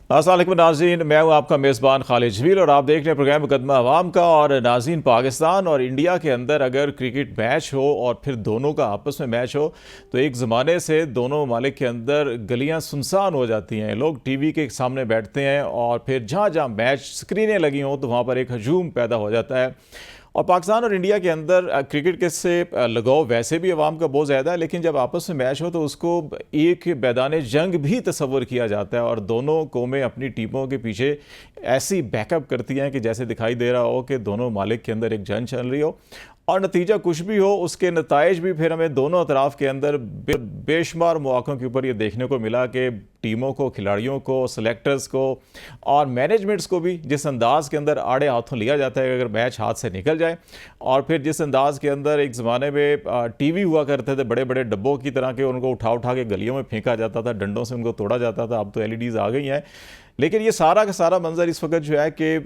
अस्सलाम वालेकुम नाज़रीन, मैं हूं आपका मेज़बान खालिद जमील और आप देख रहे हैं प्रोग्राम मुकदमा अवाम का। और नाज़रीन, पाकिस्तान और इंडिया के अंदर अगर क्रिकेट मैच हो और फिर दोनों का आपस में मैच हो तो एक ज़माने से दोनों ममालिक के अंदर गलियां सुनसान हो जाती हैं। लोग टीवी के सामने बैठते हैं और फिर जहाँ जहाँ मैच स्क्रीनें लगी हों तो वहाँ पर एक हजूम पैदा हो जाता है। और पाकिस्तान और इंडिया के अंदर क्रिकेट के से लगाव वैसे भी अवाम का बहुत ज़्यादा है, लेकिन जब आपस में मैच हो तो उसको एक मैदान जंग भी तस्वर किया जाता है। और दोनों कौमें अपनी टीमों के पीछे ऐसी बैकअप करती हैं कि जैसे दिखाई दे रहा हो कि दोनों मालिक के अंदर एक जंग चल रही हो। और नतीजा कुछ भी हो, उसके नताइज भी फिर हमें दोनों तरफ के अंदर बेशुमार मौक़ों के ऊपर ये देखने को मिला कि टीमों को, खिलाड़ियों को, सेलेक्टर्स को और मैनेजमेंट्स को भी जिस अंदाज़ के अंदर आड़े हाथों लिया जाता है अगर मैच हाथ से निकल जाए। और फिर जिस अंदाज़ के अंदर एक ज़माने में टीवी हुआ करते थे बड़े बड़े डब्बों की तरह के, उनको उठा उठा के गलियों में फेंका जाता था, डंडों से उनको तोड़ा जाता था। अब तो एलईडीज़ आ गई हैं, लेकिन ये सारा का सारा मंजर इस वक्त जो है कि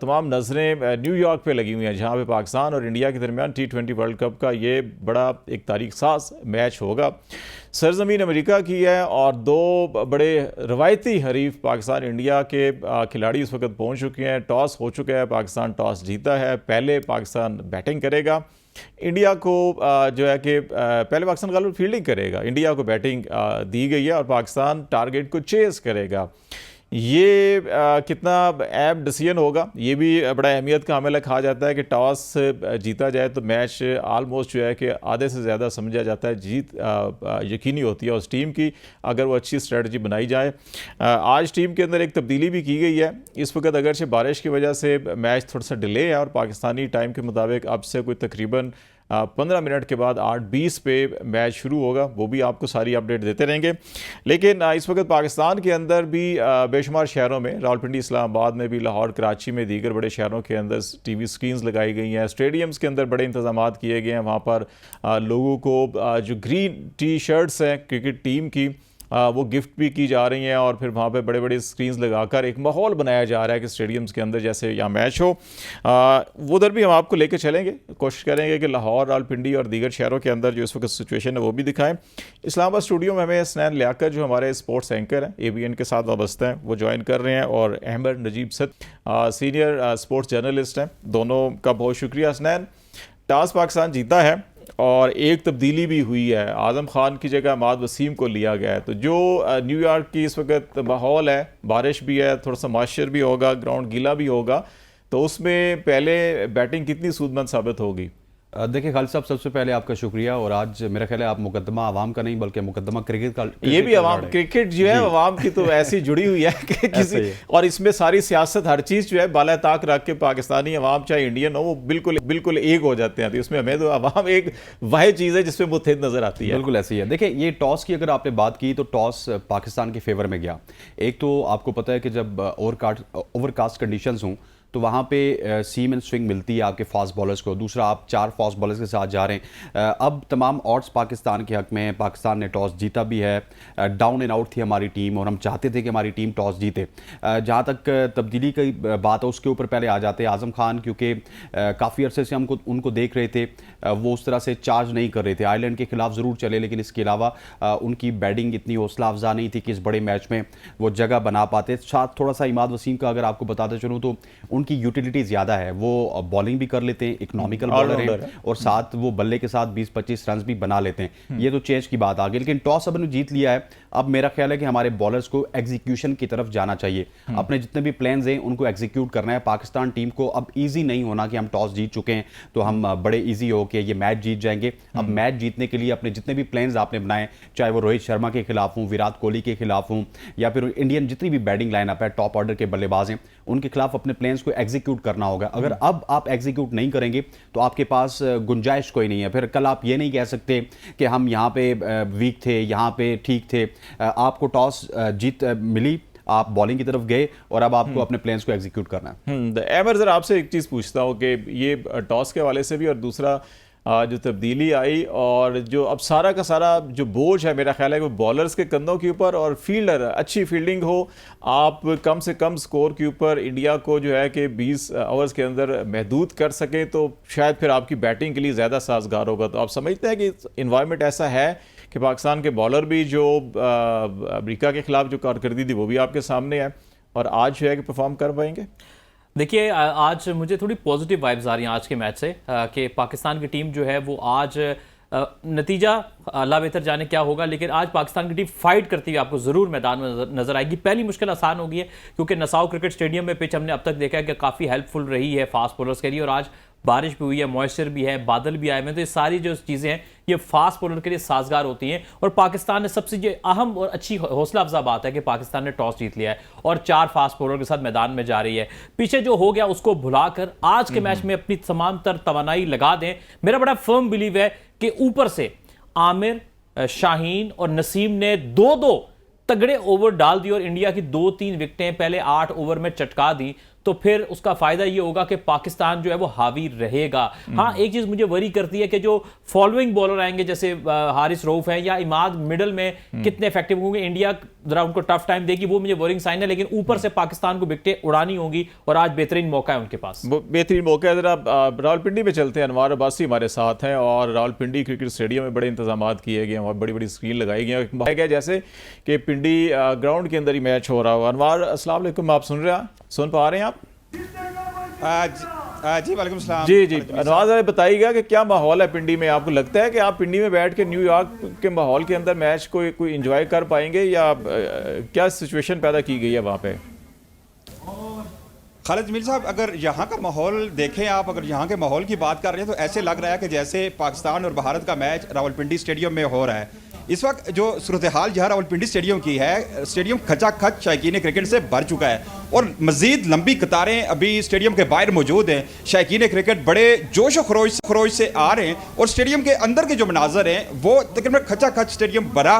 तमाम नज़रें न्यूयॉर्क पे लगी हुई हैं, जहाँ पे पाकिस्तान और इंडिया के दरमियान T20 वर्ल्ड कप का ये बड़ा एक तारीख साज मैच होगा। सरजमीन अमेरिका की है और दो बड़े रवायती हरीफ पाकिस्तान इंडिया के खिलाड़ी इस वक्त पहुँच चुके हैं। टॉस हो चुका है, पाकिस्तान टॉस जीता है। पहले पाकिस्तान बैटिंग करेगा, इंडिया को जो है कि पहले पाकिस्तान गालिब फील्डिंग करेगा, इंडिया को बैटिंग दी गई है और पाकिस्तान टारगेट को चेस करेगा। ये कितना अहम डिसीजन होगा, ये भी बड़ा अहमियत का अमल है। कहा जाता है कि टॉस जीता जाए तो मैच आलमोस्ट जो है कि आधे से ज़्यादा समझा जाता है जीत यकीनी होती है उस टीम की, अगर वो अच्छी स्ट्रेटजी बनाई जाए। आज टीम के अंदर एक तब्दीली भी की गई है। इस वक्त अगरचे बारिश की वजह से मैच थोड़ा सा डिले है और पाकिस्तानी टाइम के मुताबिक अब से कोई तकरीबन 15 मिनट के बाद 8:20 पे मैच शुरू होगा। वो भी आपको सारी अपडेट देते रहेंगे। लेकिन इस वक्त पाकिस्तान के अंदर भी बेशुमार शहरों में, रावलपिंडी, इस्लामाबाद में भी, लाहौर, कराची में, दीगर बड़े शहरों के अंदर टीवी स्क्रीन्स लगाई गई हैं। स्टेडियम्स के अंदर बड़े इंतजाम किए गए हैं। वहाँ पर लोगों को जो ग्रीन टी शर्ट्स हैं क्रिकेट टीम की, वो गिफ्ट भी की जा रही हैं और फिर वहाँ पे बड़े बड़े स्क्रीन्स लगाकर एक माहौल बनाया जा रहा है कि स्टेडियम्स के अंदर जैसे यहाँ मैच हो। उधर भी हम आपको लेकर चलेंगे, कोशिश करेंगे कि लाहौर, रावलपिंडी और दीगर शहरों के अंदर जो इस वक्त सिचुएशन है वो भी दिखाएं। इस्लामाबाद स्टूडियो में हमें हसनैन लियाकत जो हमारे स्पोर्ट्स एंकर हैं, ABN के साथ वाबस्ता हैं, वो ज्वाइन कर रहे हैं। और अहमद नजीब सद सीनियर स्पोर्ट्स जर्नलिस्ट हैं। दोनों का बहुत शुक्रिया। हसनैन, टॉस पाकिस्तान जीता है और एक तब्दीली भी हुई है, आज़म खान की जगह माद वसीम को लिया गया है। तो जो न्यूयॉर्क की इस वक्त माहौल है, बारिश भी है, थोड़ा सा मॉइस्चर भी होगा, ग्राउंड गीला भी होगा, तो उसमें पहले बैटिंग कितनी सूदमंद साबित होगी? देखिए खालिद साहब, सबसे पहले आपका शुक्रिया। और आज मेरा ख्याल है आप मुकदमा आवाम का नहीं बल्कि मुकदमा क्रिकेट का, ये भी आवाम, क्रिकेट जो है आवाम की तो ऐसी जुड़ी हुई है कि किसी, और इसमें सारी सियासत, हर चीज़ जो है बाला ताक रख के पाकिस्तानी अवाम चाहे इंडियन हो वो बिल्कुल बिल्कुल एक हो जाते हैं। तो इसमें हमें तो अवाम एक वाहिद चीज़ है जिसमें मुत्तहिद नजर आती है। बिल्कुल ऐसी है। देखिए ये टॉस की अगर आपने बात की तो टॉस पाकिस्तान के फेवर में गया। एक तो आपको पता है कि जब ओवरकास्ट कंडीशंस हों तो वहाँ पे सीम एंड स्विंग मिलती है आपके फास्ट बॉलर्स को। दूसरा, आप 4 फास्ट बॉलर्स के साथ जा रहे हैं। अब तमाम ऑड्स पाकिस्तान के हक में हैं। पाकिस्तान ने टॉस जीता भी है, डाउन एंड आउट थी हमारी टीम और हम चाहते थे कि हमारी टीम टॉस जीते। जहाँ तक तब्दीली की बात है उसके ऊपर पहले आ जाते हैं। आज़म खान क्योंकि काफ़ी अरसे से हमको उनको देख रहे थे, वो उस तरह से चार्ज नहीं कर रहे थे। आयरलैंड के खिलाफ ज़रूर चले, लेकिन इसके अलावा उनकी बैटिंग इतनी हौसला अफजा नहीं थी कि इस बड़े मैच में वो जगह बना पाते। साथ थोड़ा सा इमाद वसीम का अगर आपको बताते चलूँ तो उनकी यूटिलिटी ज़्यादा है, वो बॉलिंग भी कर लेते हैं, इकोनॉमिकल बॉलर हैं और साथ वो बल्ले के साथ 20-25 रन भी बना लेते हैं। ये तो चेंज की बात आ गई। लेकिन टॉस अब जीत लिया है, अब मेरा ख्याल है कि हमारे बॉलर्स को एग्जीक्यूशन की तरफ जाना चाहिए। अपने जितने भी प्लान्स हैं उनको एग्जीक्यूट करना है। पाकिस्तान टीम को अब ईजी नहीं होना कि हम टॉस जीत चुके हैं तो हम बड़े ईजी हो के ये मैच जीत जाएंगे। अब मैच जीतने के लिए अपने जितने भी प्लान्स आपने बनाए, चाहे वो रोहित शर्मा के खिलाफ हूँ, विराट कोहली के खिलाफ हूँ, या फिर इंडियन जितनी भी बैटिंग लाइनअप है, टॉप ऑर्डर के बल्लेबाज हैं, उनके खिलाफ अपने प्लान्स को एग्जीक्यूट करना होगा। अगर अब आप एग्जीक्यूट नहीं करेंगे तो आपके पास गुंजाइश कोई नहीं है। फिर कल आप ये नहीं कह सकते कि हम यहाँ पे वीक थे, यहाँ पे ठीक थे। आपको टॉस जीत मिली, आप बॉलिंग की तरफ गए और अब आपको अपने प्लान्स को एग्जीक्यूट करना है। एमर, जरा आपसे एक चीज़ पूछता हूँ कि ये टॉस के हवाले से भी, और दूसरा जो तब्दीली आई और जो अब सारा का सारा जो बोझ है मेरा ख्याल है वो बॉलर्स के कंधों के ऊपर, और फील्डर अच्छी फील्डिंग हो, आप कम से कम स्कोर के ऊपर इंडिया को जो है कि 20 ओवर्स के अंदर महदूद कर सकें तो शायद फिर आपकी बैटिंग के लिए ज़्यादा साजगार होगा। तो आप समझते हैं कि इन्वायरमेंट ऐसा है कि पाकिस्तान के बॉलर भी जो अमेरिका के खिलाफ जो कारकर्दगी थी वो भी आपके सामने है, और आज जो है कि परफॉर्म कर पाएंगे? देखिए, आज मुझे थोड़ी पॉजिटिव वाइब्स आ रही हैं आज के मैच से कि पाकिस्तान की टीम जो है वो आज नतीजा अल्लाह बेहतर जाने क्या होगा, लेकिन आज पाकिस्तान की टीम फाइट करती हुई आपको ज़रूर मैदान में नजर आएगी। पहली मुश्किल आसान होगी है क्योंकि नसाओ क्रिकेट स्टेडियम में पिच हमने अब तक देखा है कि काफ़ी हेल्पफुल रही है फास्ट बॉलर्स के लिए, और आज बारिश भी हुई है, मॉइस्चर भी है, बादल भी आए हुए हैं, तो ये सारी जो चीज़ें हैं ये फास्ट बॉलर के लिए साजगार होती हैं। और पाकिस्तान ने सबसे जो अहम और अच्छी हौसला अफजा बात है कि पाकिस्तान ने टॉस जीत लिया है और 4 फास्ट बॉलर के साथ मैदान में जा रही है। पीछे जो हो गया उसको भुलाकर आज के मैच में अपनी तमाम तर तवानाई लगा दें। मेरा बड़ा फर्म बिलीव है कि ऊपर से आमिर, शाहीन और नसीम ने 2-2 तगड़े ओवर डाल दिए और इंडिया की 2-3 विकेटें पहले 8 ओवर में चटका दी, तो फिर उसका फायदा ये होगा कि पाकिस्तान जो है वो हावी रहेगा। हाँ, एक चीज मुझे वरी करती है कि जो फॉलोइंग बॉलर आएंगे जैसे हारिस रऊफ है या इमाद मिडल में कितने इफेक्टिव होंगे, इंडिया जरा उनको टफ टाइम देगी, वो मुझे वरिंग साइन है। लेकिन ऊपर से पाकिस्तान को विकेटें उड़ानी होगी और आज बेहतरीन मौका है उनके पास। बेहतरीन मौका है। जरा रावलपिंडी में चलते हैं, अनवार अब्बासी हमारे साथ हैं और रावलपिंडी क्रिकेट स्टेडियम में बड़े इंतजाम किए गए हैं और बड़ी बड़ी स्क्रीन लगाई गई है जैसे कि पिंडी ग्राउंड के अंदर ही मैच हो रहा हो। अनवार, अस्सलाम वालेकुम, आप सुन पा रहे हैं आप? जी वालेकुम सलाम। जी अनवार, बताइएगा कि क्या माहौल है पिंडी में? आपको लगता है कि आप पिंडी में बैठ के न्यूयॉर्क के माहौल के अंदर मैच कोई एंजॉय कर पाएंगे या क्या सिचुएशन पैदा की गई है वहाँ पे? खालिद जमील साहब, अगर यहाँ का माहौल देखें आप, अगर यहाँ के माहौल की बात कर रहे हैं तो ऐसे लग रहा है कि जैसे पाकिस्तान और भारत का मैच रावलपिंडी स्टेडियम में हो रहा है। इस वक्त जो सूरत हाल जहाँ रावलपिंडी स्टेडियम की है, स्टेडियम खचाखच शौकीन क्रिकेट से भर चुका है और मजीद लंबी कतारें अभी स्टेडियम के बाहर मौजूद हैं। शौकीन क्रिकेट बड़े जोश और खरोश से आ रहे हैं और स्टेडियम के अंदर के जो मनाजर हैं वो तकरीबन खचाखच स्टेडियम भरा।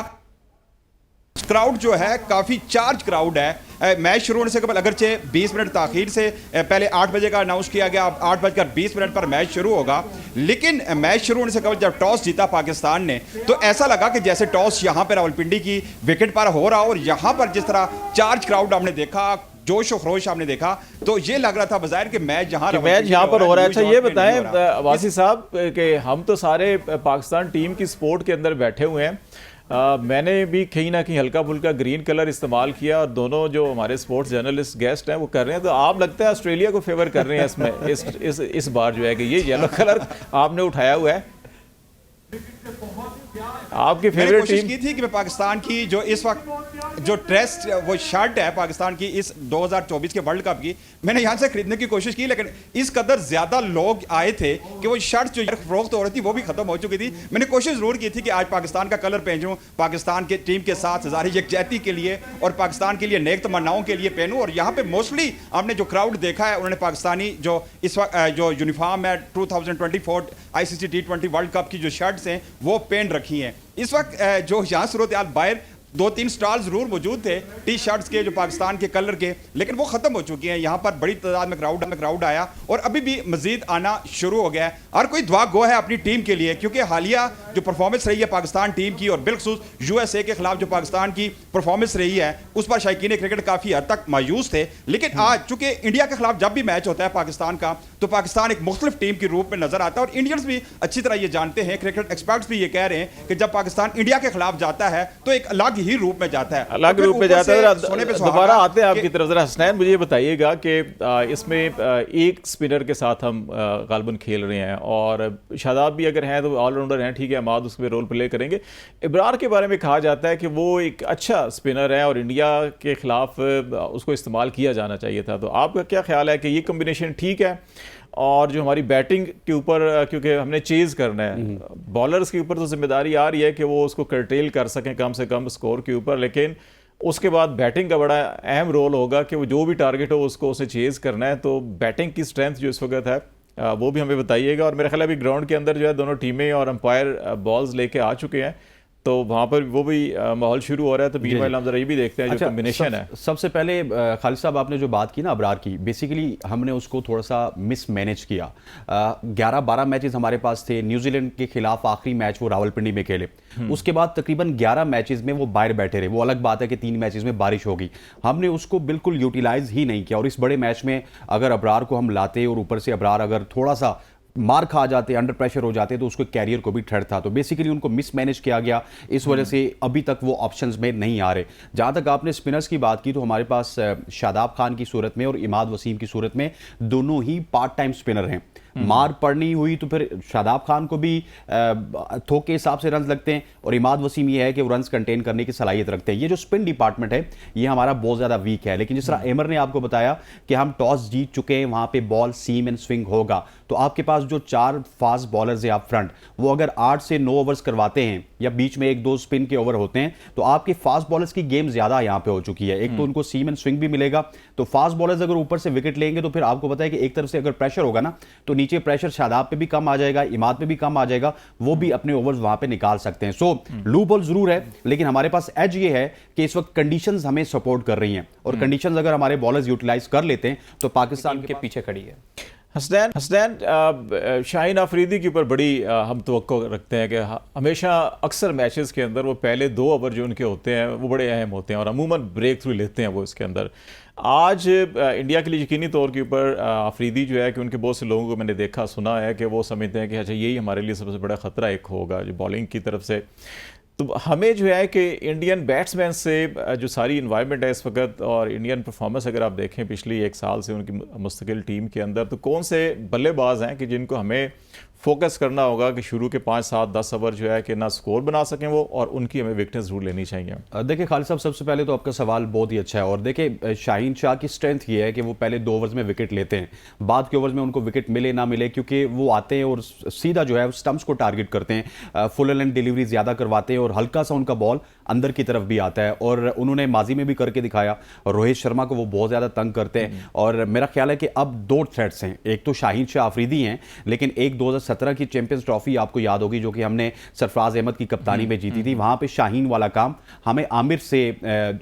क्राउड जो है काफ़ी चार्ज क्राउड है। मैच शुरू होने से कबल अगरचे 20 मिनट ताखीर से पहले 8 बजे का अनाउंस किया गया, 8:20 पर मैच शुरू होगा, लेकिन मैच शुरू होने से कबल जब टॉस जीता पाकिस्तान ने तो ऐसा लगा कि जैसे टॉस यहाँ पर रावलपिंडी की विकेट पर हो रहा और यहाँ पर जिस तरह चार्ज क्राउड हमने देखा, जोश और खरोश हमने देखा, तो ये लग रहा था बाजार के मैच यहाँ पर हो रहा है। अच्छा, ये बताएं वासी साहब कि हम तो सारे पाकिस्तान टीम की सपोर्ट के अंदर बैठे हुए हैं। मैंने भी कहीं ना कहीं हल्का फुल्का ग्रीन कलर इस्तेमाल किया और दोनों जो हमारे स्पोर्ट्स जर्नलिस्ट गेस्ट हैं वो कर रहे हैं, तो आप लगता है ऑस्ट्रेलिया को फेवर कर रहे हैं इसमें इस बार जो है कि ये येलो कलर आपने उठाया हुआ है। आपकी फेवरेट टीम की थी कि मैं पाकिस्तान की जो इस वक्त जो ड्रेस वो शर्ट है पाकिस्तान की इस 2024 के वर्ल्ड कप की, मैंने यहाँ से खरीदने की कोशिश की, लेकिन इस कदर ज्यादा लोग आए थे कि वो शर्ट जो फरोख्त हो रही थी वो भी खत्म हो चुकी थी। मैंने कोशिश जरूर की थी कि आज पाकिस्तान का कलर पहनूं, पाकिस्तान के टीम के साथ ज़ाहिर यकजहती के लिए और पाकिस्तान के लिए नेक तमन्नाओं के लिए पहनूं। और यहाँ पे मोस्टली आपने जो क्राउड देखा है उन्होंने पाकिस्तानी जो इस वक्त जो यूनिफॉर्म है 2024 ICC T20 वर्ल्ड कप की जो शर्ट्स हैं वो पहन रखी हैं। इस वक्त जो यहाँ सूरत हाल बाहर 2-3 स्टॉल जरूर मौजूद थे टी शर्ट्स के जो पाकिस्तान के कलर के, लेकिन वो खत्म हो चुकी हैं। यहाँ पर बड़ी तादाद में क्राउड आया और अभी भी मजीद आना शुरू हो गया है। हर कोई दुआ गो है अपनी टीम के लिए, क्योंकि हालिया जो परफॉर्मेंस रही है पाकिस्तान टीम की और बिलखसूस USA के खिलाफ जो पाकिस्तान की परफॉर्मेंस रही है उस पर शौकीन क्रिकेट काफ़ी हद तक मायूस थे। लेकिन आज चूंकि इंडिया के खिलाफ जब भी मैच होता है पाकिस्तान का, तो पाकिस्तान एक मुख्तलिफ टीम के रूप में नजर आता है और इंडियंस भी अच्छी तरह ये जानते हैं, क्रिकेट एक्सपर्ट्स भी ये कह रहे हैं कि जब पाकिस्तान इंडिया के खिलाफ जाता है तो एक अलग ही रूप में जाता है, अलग रूप में जाता है। दोबारा आते हैं आपकी तरफ। जरा हसनैन, मुझे बताइएगा कि इसमें एक स्पिनर के साथ हम गालिबन खेल रहे हैं और शादाब भी अगर हैं तो ऑलराउंडर हैं, ठीक है, अमाद उसमें रोल प्ले करेंगे। इब्रार के बारे में कहा जाता है कि वो एक अच्छा स्पिनर है और इंडिया के खिलाफ उसको इस्तेमाल किया जाना चाहिए था, तो आपका क्या ख्याल है कि ये कम्बिनेशन ठीक है? और जो हमारी बैटिंग के ऊपर, क्योंकि हमने चेज करना है, बॉलर्स के ऊपर तो जिम्मेदारी आ रही है कि वो उसको कर्टेल कर सकें कम से कम स्कोर के ऊपर, लेकिन उसके बाद बैटिंग का बड़ा अहम रोल होगा कि वो जो भी टारगेट हो उसको उसे चेज करना है। तो बैटिंग की स्ट्रेंथ जो इस वक्त है वो भी हमें बताइएगा। और मेरा ख्याल है अभी ग्राउंड के अंदर जो है दोनों टीमें और अंपायर बॉल्स लेके आ चुके हैं, तो वहाँ पर वो भी माहौल शुरू हो रहा है। तो बीच हम जरा ये भी देखते हैं जो कॉम्बिनेशन है। सबसे पहले खालिद साहब, आपने जो बात की ना अबरार की, बेसिकली हमने उसको थोड़ा सा मिस मैनेज किया। 11-12 मैचेस हमारे पास थे। न्यूजीलैंड के खिलाफ आखिरी मैच वो रावलपिंडी में खेले, उसके बाद तकरीबन 11 मैचेस में वो बाहर बैठे रहे। वो अलग बात है कि 3 मैचेस में बारिश होगी, हमने उसको बिल्कुल यूटिलाइज ही नहीं किया। और इस बड़े मैच में अगर अबरार को हम लाते और ऊपर से अबरार अगर थोड़ा सा मार खा जाते, अंडर प्रेशर हो जाते, तो उसके कैरियर को भी थ्रेट था। तो बेसिकली उनको मिसमैनेज किया गया, इस वजह से अभी तक वो ऑप्शंस में नहीं आ रहे। जहां तक आपने स्पिनर्स की बात की, तो हमारे पास शादाब खान की सूरत में और इमाद वसीम की सूरत में दोनों ही पार्ट टाइम स्पिनर हैं। मार पड़नी हुई तो फिर शादाब खान को भी थोक के हिसाब से रन लगते हैं, और इमाद वसीम ये है कि वो रन कंटेन करने की सलाहियत रखते हैं। ये जो स्पिन डिपार्टमेंट है ये हमारा बहुत ज्यादा वीक है। लेकिन जिस तरह एमर ने आपको बताया कि हम टॉस जीत चुके हैं, वहां पे बॉल सीम एंड स्विंग होगा, तो आपके पास जो 4 फास्ट बॉलर्स है आप फ्रंट, वो अगर 8 से 9 ओवर्स करवाते हैं या बीच में 1-2 स्पिन के ओवर होते हैं, तो आपके फास्ट बॉलर्स की गेम ज्यादा यहां पे हो चुकी है। एक तो उनको सीम एंड स्विंग भी मिलेगा, तो फास्ट बॉलर्स अगर ऊपर से विकेट लेंगे तो फिर आपको पता है कि एक तरफ से अगर प्रेशर होगा ना, तो नीचे प्रेशर शादाब पे भी कम आ जाएगा, इमाद पे भी कम आ जाएगा, वो भी अपने ओवर्स वहां पे निकाल सकते हैं। सो लूप होल जरूर है, लेकिन हमारे पास एज ये है कि इस वक्त कंडीशंस हमें सपोर्ट कर रही हैं, और कंडीशंस अगर हमारे बॉलर्स यूटिलाइज कर लेते हैं तो पाकिस्तान के पीछे खड़ी है। हसनैन, शाहीन आफरीदी के ऊपर बड़ी हम तवक्को रखते हैं कि हमेशा अक्सर मैचेस के अंदर वो पहले 2 ओवर जो उनके होते हैं वो बड़े अहम होते हैं और अमूमन ब्रेक थ्रू लेते हैं वो इसके अंदर। आज इंडिया के लिए यकीनी तौर के ऊपर आफरीदी जो है कि उनके बहुत से लोगों को मैंने देखा सुना है कि वो समझते हैं कि अच्छा यही हमारे लिए सबसे बड़ा ख़तरा एक होगा जो बॉलिंग की तरफ से। तो हमें जो है कि इंडियन बैट्समैन से जो सारी इन्वायरमेंट है इस वक्त और इंडियन परफॉर्मेंस अगर आप देखें पिछली 1 साल से उनकी मुस्तकिल टीम के अंदर, तो कौन से बल्लेबाज हैं कि जिनको हमें फोकस करना होगा कि शुरू के 5, 7, 10 ओवर जो है कि ना स्कोर बना सकें वो, और उनकी हमें विकेट्स जरूर लेनी चाहिए। देखिए खालिद साहब, सबसे पहले तो आपका सवाल बहुत ही अच्छा है, और देखिए शाहीन शाह की स्ट्रेंथ ये है कि वो पहले 2 ओवर्स में विकेट लेते हैं, बाद के ओवर्स में उनको विकेट मिले ना मिले, क्योंकि वो आते हैं और सीधा जो है स्टंप्स को टारगेट करते हैं, फुल एंड डिलीवरी ज्यादा करवाते हैं, और हल्का सा उनका बॉल अंदर की तरफ भी आता है, और उन्होंने माजी में भी करके दिखाया। रोहित शर्मा को वो बहुत ज्यादा तंग करते हैं, और मेरा ख्याल है कि अब 2 थ्रेट्स हैं, एक तो शाहीन शाह आफरीदी हैं, लेकिन एक 2017 की चैंपियंस ट्रॉफी आपको याद होगी जो कि हमने सरफराज अहमद की कप्तानी में जीती थी, वहां पे शाहीन वाला काम हमें आमिर से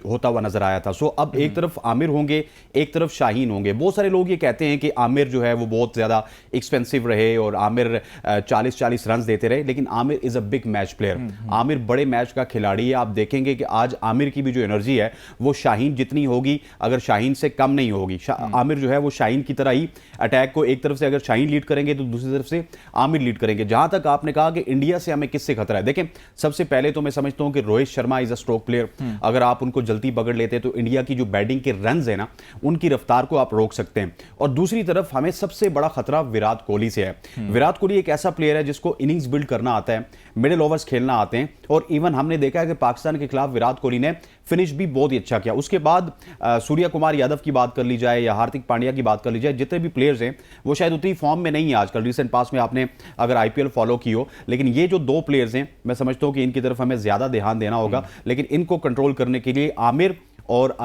होता हुआ नजर आया था। सो अब एक तरफ आमिर होंगे, एक तरफ शाहीन होंगे। बहुत सारे लोग ये कहते हैं कि आमिर जो है वो बहुत ज्यादा एक्सपेंसिव रहे और आमिर 40-40 रन देते रहे, लेकिन Aamir is a big match player, Aamir बड़े मैच का खिलाड़ी है। आप देखेंगे कि आज आमिर की भी जो एनर्जी है वो शाहीन जितनी होगी, अगर शाहीन से कम नहीं होगी। आमिर जो है वो शाहीन की तरह ही अटैक को, एक तरफ से अगर शाहीन लीड करेंगे तो दूसरी तरफ से आमिर लीड करेंगे। जहां तक आपने कहा कि इंडिया से हमें किससे खतरा है, देखें सबसे पहले तो मैं समझता हूं कि Rohit Sharma is a stroke player, अगर आप उनको जल्दी पकड़ लेते तो इंडिया की जो बैटिंग के रन्स है ना, उनकी रफ्तार को आप रोक सकते हैं। और दूसरी तरफ हमें सबसे बड़ा खतरा विराट कोहली से है। विराट कोहली एक ऐसा प्लेयर है जिसको इनिंग्स बिल्ड करना आता है, मिडिल ओवर्स खेलना आते हैं, और इवन हमने देखा है कि पाकिस्तान के खिलाफ विराट कोहली ने फिनिश भी बहुत ही अच्छा किया। उसके बाद सूर्या कुमार यादव की बात कर ली जाए या हार्दिक पांड्या की बात कर ली जाए, जितने भी प्लेयर्स हैं वो शायद उतनी फॉर्म में नहीं है आजकल। रिसेंट पास में आपने अगर आईपीएल फॉलो की हो, लेकिन ये जो 2 प्लेयर्स हैं मैं समझता हूं कि इनकी तरफ हमें ज्यादा ध्यान देना होगा। लेकिन इनको कंट्रोल करने के लिए आमिर और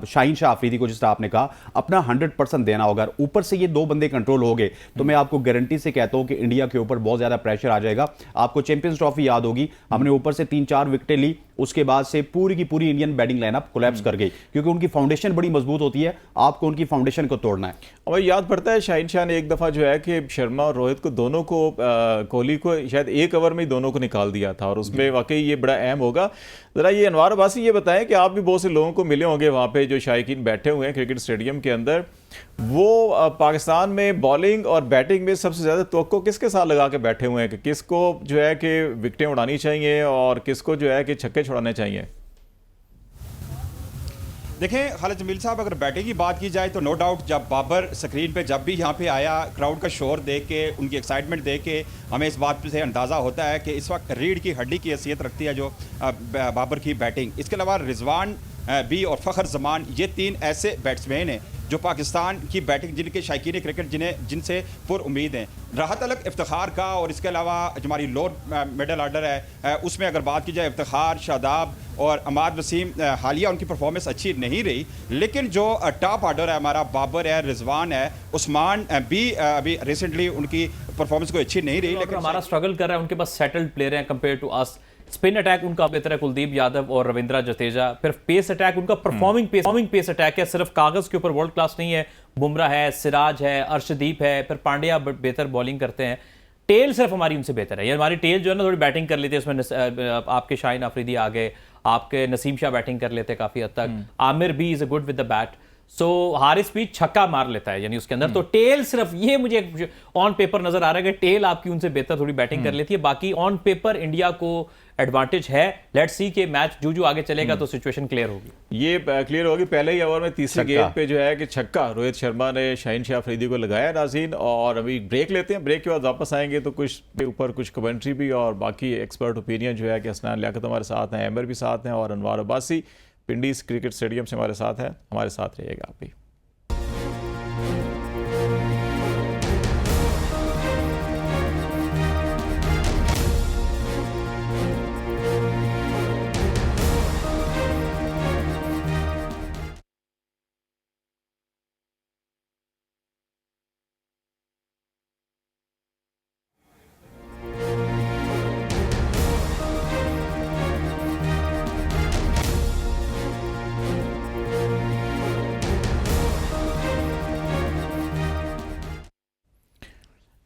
शाहीन शाह आफरीदी को जिस तरह आपने कहा अपना 100% देना होगा। ऊपर से ये 2 बंदे कंट्रोल हो गए तो मैं आपको गारंटी से कहता हूं कि इंडिया के ऊपर बहुत ज्यादा प्रेशर आ जाएगा। आपको चैंपियंस ट्रॉफी याद होगी, हमने ऊपर से 3-4 विकेटें ली, उसके बाद से पूरी की पूरी इंडियन बैटिंग लाइनअप कोलैप्स कर गई, क्योंकि उनकी फाउंडेशन बड़ी मजबूत होती है, आपको उनकी फाउंडेशन को तोड़ना है। और याद पड़ता है शाहीन शाह ने एक दफ़ा जो है कि शर्मा और रोहित को दोनों को कोहली को शायद 1 ओवर में ही दोनों को निकाल दिया था, और उसमें वाकई ये बड़ा अहम होगा। ज़रा ये अनवार अब्बासी ये बताएं कि आप भी बहुत से लोगों को मिले होंगे वहाँ पे जो शायकीन बैठे हुए हैं क्रिकेट स्टेडियम के अंदर, वो पाकिस्तान में बॉलिंग और बैटिंग में सबसे ज़्यादा तवक्को किसके साथ लगा के बैठे हुए हैं कि किसको जो है कि विकेटें उड़ानी चाहिए और किसको जो है कि छक्के छुड़ाने चाहिए? देखें खालिद जमील साहब, अगर बैटिंग की बात की जाए तो नो डाउट जब बाबर स्क्रीन पे जब भी यहाँ पे आया, क्राउड का शोर देख के, उनकी एक्साइटमेंट देख के हमें इस बात से अंदाज़ा होता है कि इस वक्त रीढ़ की हड्डी की हैसियत रखती है जो बाबर की बैटिंग। इसके अलावा रिजवान भी और फ़खर जमान, ये 3 ऐसे बैट्समैन हैं जो पाकिस्तान की बैटिंग जिनके शायकीन क्रिकेट जिनसे पुर उम्मीद हैं। रहा तलक इफ्तिखार का, और इसके अलावा जो हमारी लोअर मिडल आर्डर है उसमें अगर बात की जाए इफ्तिखार, शादाब और इमाद वसीम, हालिया उनकी परफॉर्मेंस अच्छी नहीं रही, लेकिन जो टॉप आर्डर है हमारा, बाबर है, रिजवान है, उस्मान भी अभी रिसेंटली उनकी परफॉर्मेंस कोई अच्छी नहीं रही। लेकिन हमारा स्ट्रगल कर रहा है, उनके पास सेटल्ड प्लेयर हैं compare to us. Spin attack उनका बेहतर है, कुलदीप यादव और रविंद्र जडेजा। फिर पेस अटैक उनका परफॉर्मिंग पेस अटैक है, सिर्फ कागज के ऊपर वर्ल्ड क्लास नहीं है। बुमराह है, सिराज है, अर्शदीप है, फिर पांड्या बेहतर बॉलिंग करते हैं। टेल सिर्फ हमारी उनसे बेहतर है, ये हमारी टेल जो है ना थोड़ी बैटिंग कर लेती है, उसमें आपके शाहीन आफरीदी आ गए, आपके नसीम शाह बैटिंग कर लेते हैं काफी हद तक, आमिर भी is a good with the bat. So Haris भी छक्का मार लेता है यानी उसके अंदर। तो टेल सिर्फ ये मुझे ऑन पेपर नजर आ रहा है कि टेल आपकी उनसे बेहतर थोड़ी बैटिंग कर लेती है। बाकी ऑन पेपर इंडिया को एडवांटेज है। लेट्स सी के मैच जो आगे चलेगा तो सिचुएशन क्लियर होगी। ये क्लियर होगी। पहले ही ओवर में तीसरी गेंद पे जो है कि छक्का रोहित शर्मा ने शाहीन शाह अफरीदी को लगाया नाज़रीन। और अभी ब्रेक लेते हैं, ब्रेक के बाद वापस आएंगे तो कुछ के ऊपर कुछ कमेंट्री भी और बाकी एक्सपर्ट ओपिनियन जो है कि हसनैन लियाकत हमारे साथ हैं, एमर भी साथ हैं और अनवार अब्बासी पिंडीज क्रिकेट स्टेडियम से हमारे साथ हैं। हमारे साथ रहिएगा आप भी।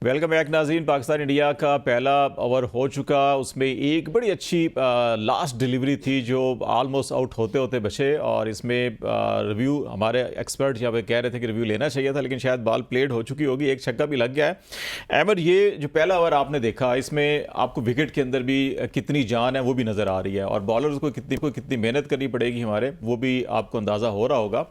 वेलकम बैक नाज़रीन। पाकिस्तान इंडिया का पहला ओवर हो चुका, उसमें एक बड़ी अच्छी लास्ट डिलीवरी थी जो ऑलमोस्ट आउट होते होते बचे। और इसमें रिव्यू हमारे एक्सपर्ट यहाँ पे कह रहे थे कि रिव्यू लेना चाहिए था, लेकिन शायद बॉल प्लेड हो चुकी होगी, एक छक्का भी लग गया है। एमर, ये जो पहला ओवर आपने देखा, इसमें आपको विकेट के अंदर भी कितनी जान है वो भी नज़र आ रही है और बॉलर्स को कितनी मेहनत करनी पड़ेगी हमारे, वो भी आपको अंदाज़ा हो रहा होगा।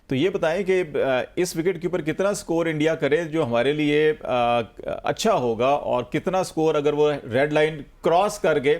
तो ये बताएं कि इस विकेट के ऊपर कितना स्कोर इंडिया करे जो हमारे लिए अच्छा होगा, और कितना स्कोर अगर वो रेड लाइन क्रॉस कर गए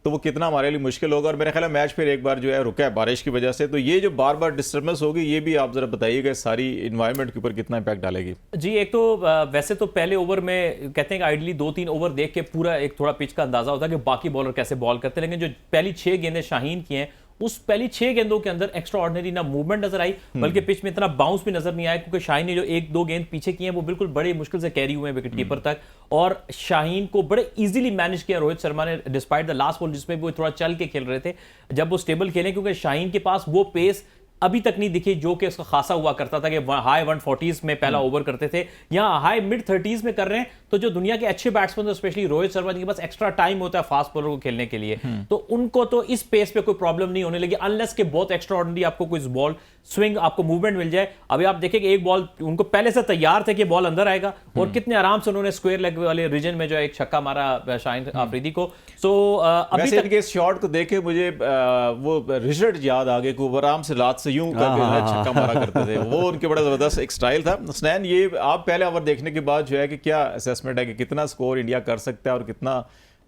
तो वो कितना हमारे लिए मुश्किल होगा। और मेरे ख्याल में मैच फिर एक बार जो है रुका है बारिश की वजह से, तो ये जो बार बार डिस्टर्बेंस होगी ये भी आप जरा बताइएगा सारी इन्वायरमेंट के ऊपर कितना इम्पैक्ट डालेगी। जी, एक तो वैसे तो पहले ओवर में कहते हैं कि आइडली 2-3 ओवर देख के पूरा एक थोड़ा पिच का अंदाजा होता है कि बाकी बॉलर कैसे बॉल करते हैं, लेकिन जो पहली 6 गेंदें शाहीन की हैं उस पहली 6 गेंदों के अंदर एक्स्ट्रा ऑर्डिनरी ना मूवमेंट नजर आई, बल्कि पिच में इतना बाउंस भी नजर नहीं आया, क्योंकि शाहीन ने जो 1-2 गेंद पीछे की हैं वो बिल्कुल बड़ी मुश्किल से कैरी हुए हैं विकेट कीपर तक। और शाहीन को बड़े इजीली मैनेज किया रोहित शर्मा ने, डिस्पाइट द लास्ट बॉल जिसमें वो थोड़ा चल के खेल रहे थे, जब वो स्टेबल खेले, क्योंकि शाहीन के पास वो पेस अभी तक नहीं दिखी जो कि उसका खासा हुआ करता था कि हाई 140s में पहला ओवर करते थे, यहाँ हाई मिड 30s में कर रहे हैं। तो जो दुनिया के अच्छे बैट्समैन स्पेशली रोहित शर्मा जिनके पास एक्स्ट्रा टाइम होता है फास्ट बॉलर को खेलने के लिए, तो उनको तो इस पेस पे कोई प्रॉब्लम नहीं होने लगी, अनलेस के बहुत एक्स्ट्रा ऑर्डिनरी आपको कोई बॉल स्विंग आपको मूवमेंट मिल जाए। अभी आप देखें कि एक बॉल उनको पहले से तैयार थे कि बॉल अंदर आएगा और कितने आराम से उन्होंने स्क्वायर लेग वाले रीजन में जो एक छक्का मारा शाहीन अफरीदी को। सो अभी तक इनके शॉट को देखे मुझे वो रिजल्ट याद आ गए, वो आराम से रात से यूं करके छक्का मारा करते थे, वो उनके बड़ा जबरदस्त एक स्टाइल था। हसनैन, ये आप पहले ओवर देखने के बाद जो है कि क्या असेसमेंट है कि कितना स्कोर इंडिया कर सकता है और कितना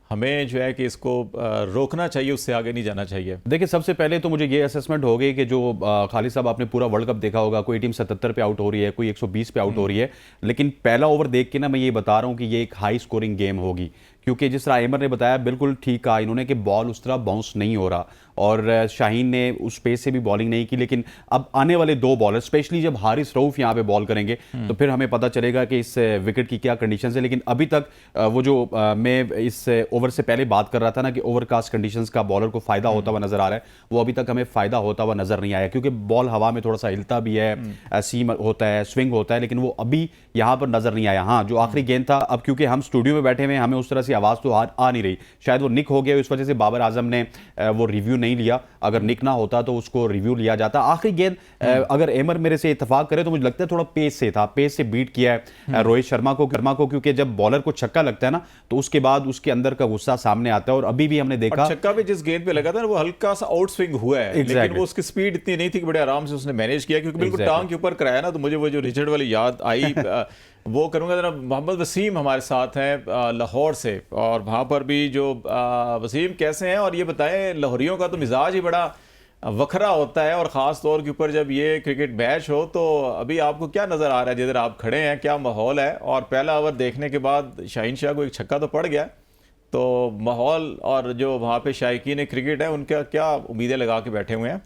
हमें जो है कि इसको रोकना चाहिए, उससे आगे नहीं जाना चाहिए? देखिए, सबसे पहले तो मुझे ये असेसमेंट हो गई कि जो खालिद साहब आपने पूरा वर्ल्ड कप देखा होगा, कोई टीम 77 पे आउट हो रही है, कोई 120 पे आउट हो रही है, लेकिन पहला ओवर देख के ना मैं ये बता रहा हूँ कि ये एक हाई स्कोरिंग गेम होगी, क्योंकि जिस तरह एमर ने बताया बिल्कुल ठीक कहा इन्होंने कि बॉल उस तरह बाउंस नहीं हो रहा और शाहीन ने उस पेस से भी बॉलिंग नहीं की। लेकिन अब आने वाले 2 बॉलर, स्पेशली जब हारिस रऊफ यहाँ पे बॉल करेंगे तो फिर हमें पता चलेगा कि इस विकेट की क्या कंडीशंस है। लेकिन अभी तक वो जो मैं इस ओवर से पहले बात कर रहा था ना कि ओवरकास्ट कंडीशंस का बॉलर को फायदा होता हुआ नजर आ रहा है, वो अभी तक हमें फायदा होता हुआ नजर नहीं आया, क्योंकि बॉल हवा में थोड़ा सा हिलता भी है, सीम होता है, स्विंग होता है, लेकिन वो अभी यहाँ पर नजर नहीं आया। हाँ, जो आखिरी गेंद था, अब क्योंकि हम स्टूडियो में बैठे हुए हमें उस तरह से आवाज तो आ नहीं रही, शायद वो निक हो गया, इस वजह से बाबर आजम ने वो रिव्यू नहीं लिया। अगर निक ना होता तो उसको रिव्यू लिया जाता। आखिरी गेंद अगर एमर मेरे से इत्तेफाक करे तो मुझे लगता है थोड़ा पेस से था, पेस से बीट किया है रोहित शर्मा को, क्योंकि जब बॉलर को छक्का लगता है ना तो उसके बाद उसके अंदर का गुस्सा सामने आता है। और अभी भी हमने देखा छक्का भी जिस गेंद पे लगा था वो हल्का सा आउट स्विंग हुआ है, लेकिन वो उसकी स्पीड इतनी नहीं थी कि बड़े आराम से उसने मैनेज किया, क्योंकि बिल्कुल टांग के ऊपर कराया ना। तो मुझे वो जो रिचर्ड वाली याद आई वो करूंगा जरा। मोहम्मद वसीम हमारे साथ हैं लाहौर से, और वहाँ पर भी जो वसीम कैसे हैं, और ये बताएं लाहौरियों का तो मिजाज ही बड़ा वखरा होता है, और ख़ास तौर के ऊपर जब ये क्रिकेट मैच हो तो अभी आपको क्या नज़र आ रहा है जिधर आप खड़े हैं, क्या माहौल है? और पहला ओवर देखने के बाद शाहीन शाह को एक छक्का तो पड़ गया, तो माहौल और जो वहाँ पे शायकीन क्रिकेट है उनका क्या उम्मीदें लगा के बैठे हुए हैं?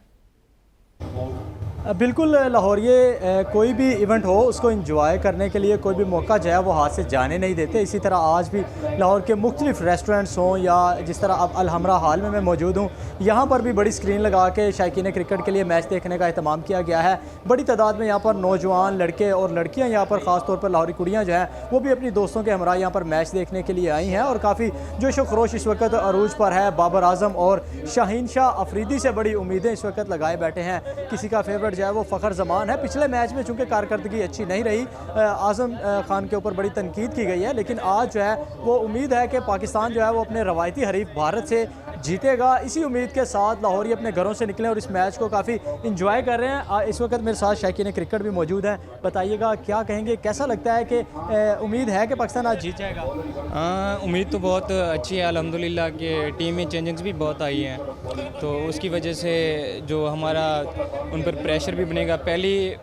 बिल्कुल, लाहौरिये कोई भी इवेंट हो उसको इंजॉय करने के लिए कोई भी मौका जो है वो हाथ से जाने नहीं देते। इसी तरह आज भी लाहौर के मुख्तलिफ रेस्टोरेंट्स हों या जिस तरह अब अलहमरा हॉल में मैं मौजूद हूँ, यहाँ पर भी बड़ी स्क्रीन लगा के शायकीन क्रिकेट के लिए मैच देखने का अहतमाम किया गया है। बड़ी तादाद में यहाँ पर नौजवान लड़के और लड़कियाँ, यहाँ पर ख़ास तौर पर लाहौरी कुड़ियाँ जो हैं वो भी अपनी दोस्तों के हमरा यहाँ पर मैच देखने के लिए आई हैं, और काफ़ी जोश व खरोश इस वक्त अरूज पर है। बाबर आजम और शाहीन शाह अफरीदी से बड़ी उम्मीदें इस वक्त लगाए बैठे हैं। किसी का फेवरेट जो है वो फ़खर जमान है। पिछले मैच में चूँकि कारकर्दगी अच्छी नहीं रही, आज़म खान के ऊपर बड़ी तनकीद की गई है, लेकिन आज जो है वो उम्मीद है कि पाकिस्तान जो है वो अपने रवायती हरीफ भारत से जीतेगा। इसी उम्मीद के साथ लाहौरी अपने घरों से निकले और इस मैच को काफ़ी इंजॉय कर रहे हैं। इस वक्त मेरे साथ शायकीन क्रिकेट भी मौजूद हैं, बताइएगा क्या कहेंगे, कैसा लगता है कि उम्मीद है कि पाकिस्तान आज जीत जाएगा? उम्मीद तो बहुत अच्छी है अल्हम्दुलिल्लाह कि टीम में चेंजेस भी बहुत आई हैं, तो उसकी वजह से जो हमारा उन पर प्रेशर भी बनेगा। पहली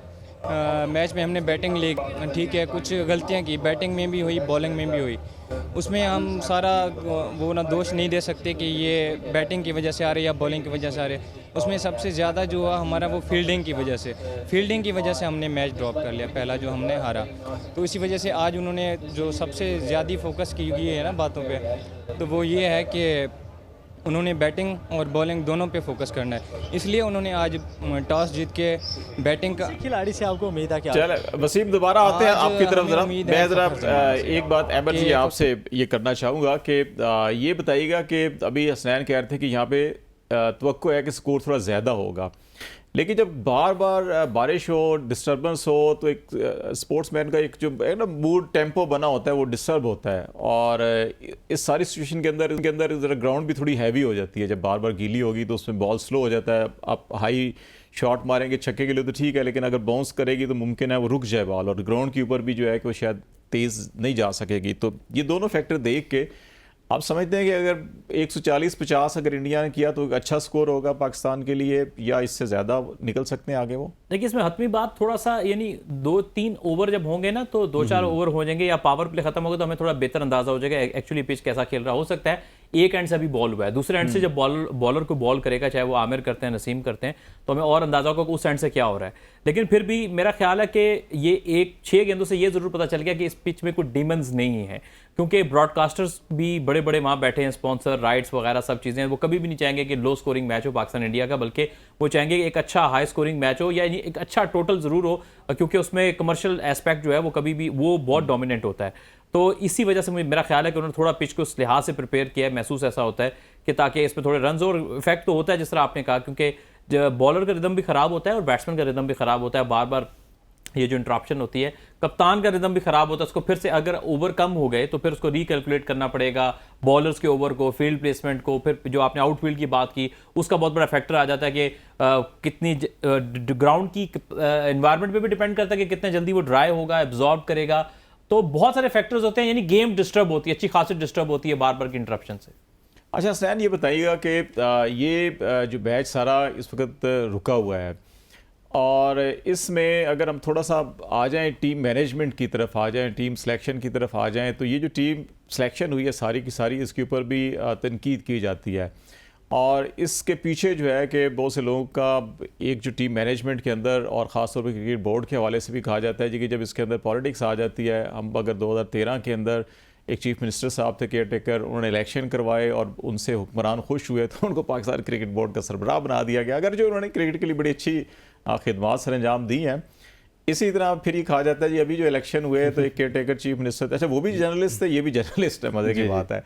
मैच में हमने बैटिंग ली, ठीक है, कुछ गलतियां की, बैटिंग में भी हुई, बॉलिंग में भी हुई। उसमें हम सारा वो ना दोष नहीं दे सकते कि ये बैटिंग की वजह से आ रही है या बॉलिंग की वजह से आ रही है। उसमें सबसे ज़्यादा जो हुआ हमारा वो फील्डिंग की वजह से हमने मैच ड्रॉप कर लिया, पहला जो हमने हारा। तो इसी वजह से आज उन्होंने जो सबसे ज़्यादा फोकस की है ना बातों पे, तो वो ये है कि उन्होंने बैटिंग और बॉलिंग दोनों पे फोकस करना है, इसलिए उन्होंने आज टॉस जीत के बैटिंग का। खिलाड़ी से आपको उम्मीद है क्या? चल वसीम, दोबारा आते हैं आज आपकी तरफ। हमें जरा उम्मीद है मैं जरा फखर जमान से एक बात अहमद जी कि आपसे ये करना चाहूँगा कि ये बताइएगा कि अभी हसनैन कह रहे थे कि यहाँ पे तवक्को है कि स्कोर थोड़ा ज़्यादा होगा, लेकिन जब बार बार बारिश हो, डिस्टर्बेंस हो, तो एक स्पोर्ट्समैन का एक जो है ना मूड, टेम्पो बना होता है, वो डिस्टर्ब होता है। और इस सारी सिचुएशन के अंदर ज़रा ग्राउंड भी थोड़ी हैवी हो जाती है। जब बार बार गीली होगी तो उसमें बॉल स्लो हो जाता है। आप हाई शॉट मारेंगे छक्के के लिए तो ठीक है, लेकिन अगर बाउंस करेगी तो मुमकिन है वो रुक जाए बॉल, और ग्राउंड के ऊपर भी जो है कि वो शायद तेज़ नहीं जा सकेगी। तो ये दोनों फैक्टर देख के आप समझते हैं कि अगर 140-50 अगर इंडिया ने किया तो एक अच्छा स्कोर होगा पाकिस्तान के लिए, या इससे ज़्यादा निकल सकते हैं आगे वो? देखिए, इसमें हतमी बात थोड़ा सा, यानी 2-3 ओवर जब होंगे ना, तो 2-4 ओवर हो जाएंगे या पावर प्ले खत्म होगा तो हमें थोड़ा बेहतर अंदाजा हो जाएगा एक्चुअली पिच कैसा खेल रहा। हो सकता है एक एंड से अभी बॉल हुआ है, दूसरे एंड से जब बॉलर को बॉल करेगा, चाहे वो आमिर करते हैं, नसीम करते हैं, तो हमें और अंदाजा होगा कि उस एंड से क्या हो रहा है। लेकिन फिर भी मेरा ख्याल है कि ये 6 गेंदों से ये जरूर पता चल गया कि इस पिच में कुछ डिमंस नहीं है, क्योंकि ब्रॉडकास्टर्स भी बड़े बड़े वहाँ बैठे हैं, स्पॉन्सर, राइट्स वगैरह सब चीज़ें, वो कभी भी नहीं चाहेंगे कि लो स्कोरिंग मैच हो पाकिस्तान इंडिया का, बल्कि वो चाहेंगे कि एक अच्छा हाई स्कोरिंग मैच हो, या एक अच्छा टोटल ज़रूर हो, क्योंकि उसमें कमर्शियल एस्पेक्ट जो है वो कभी भी वो बहुत डोमिनेंट होता है। तो इसी वजह से मेरा ख्याल है कि उन्होंने थोड़ा पिच को उस लिहाज से प्रिपेयर किया है। महसूस ऐसा होता है कि ताकि इसमें थोड़े रन और इफेक्ट तो होता है, जिस तरह आपने कहा, क्योंकि बॉलर का रिदम भी ख़राब होता है और बैट्समैन का रिदम भी ख़राब होता है। बार बार ये जो इंटरप्शन होती है, कप्तान का रिदम भी खराब होता है, उसको फिर से अगर ओवर कम हो गए तो फिर उसको रिकैलकुलेट करना पड़ेगा, बॉलर्स के ओवर को, फील्ड प्लेसमेंट को, फिर जो आपने आउटफील्ड की बात की उसका बहुत बड़ा फैक्टर आ जाता है कि कितनी ग्राउंड की एनवायरनमेंट पे भी डिपेंड करता है कि कितने जल्दी वो ड्राई होगा, एब्जॉर्ब करेगा। तो बहुत सारे फैक्टर्स होते हैं, यानी गेम डिस्टर्ब होती है, अच्छी खासी डिस्टर्ब होती है बार बार की इंटरप्शन से। अच्छा हसनैन, ये बताइएगा कि ये जो मैच सारा इस वक्त रुका हुआ है, और इसमें अगर हम थोड़ा सा आ जाएं टीम मैनेजमेंट की तरफ आ जाएं, टीम सिलेक्शन की तरफ आ जाएं, तो ये जो टीम सिलेक्शन हुई है सारी की सारी, इसके ऊपर भी तनकीद की जाती है। और इसके पीछे जो है कि बहुत से लोगों का एक जो टीम मैनेजमेंट के अंदर, और ख़ास तौर पर क्रिकेट बोर्ड के हवाले से भी कहा जाता है जी कि जब इसके अंदर पॉलिटिक्स आ जाती है, हम अगर 2013 के अंदर एक चीफ मिनिस्टर साहब थे केयर टेकर, उन्होंने इलेक्शन करवाए और उनसे हुक्मरान खुश हुए तो उनको पाकिस्तान क्रिकेट बोर्ड का सरबराह बना दिया गया। अगर जो उन्होंने क्रिकेट के लिए बड़ी अच्छी खिदमात सर अंजाम दी हैं, इसी तरह फिर ये कहा जाता है जी अभी जो इलेक्शन हुए तो एक केयर टेकर चीफ मिनिस्टर थे, अच्छा वो भी जर्नलिस्ट थे, ये भी जर्नलिस्ट है, मज़े की बात है।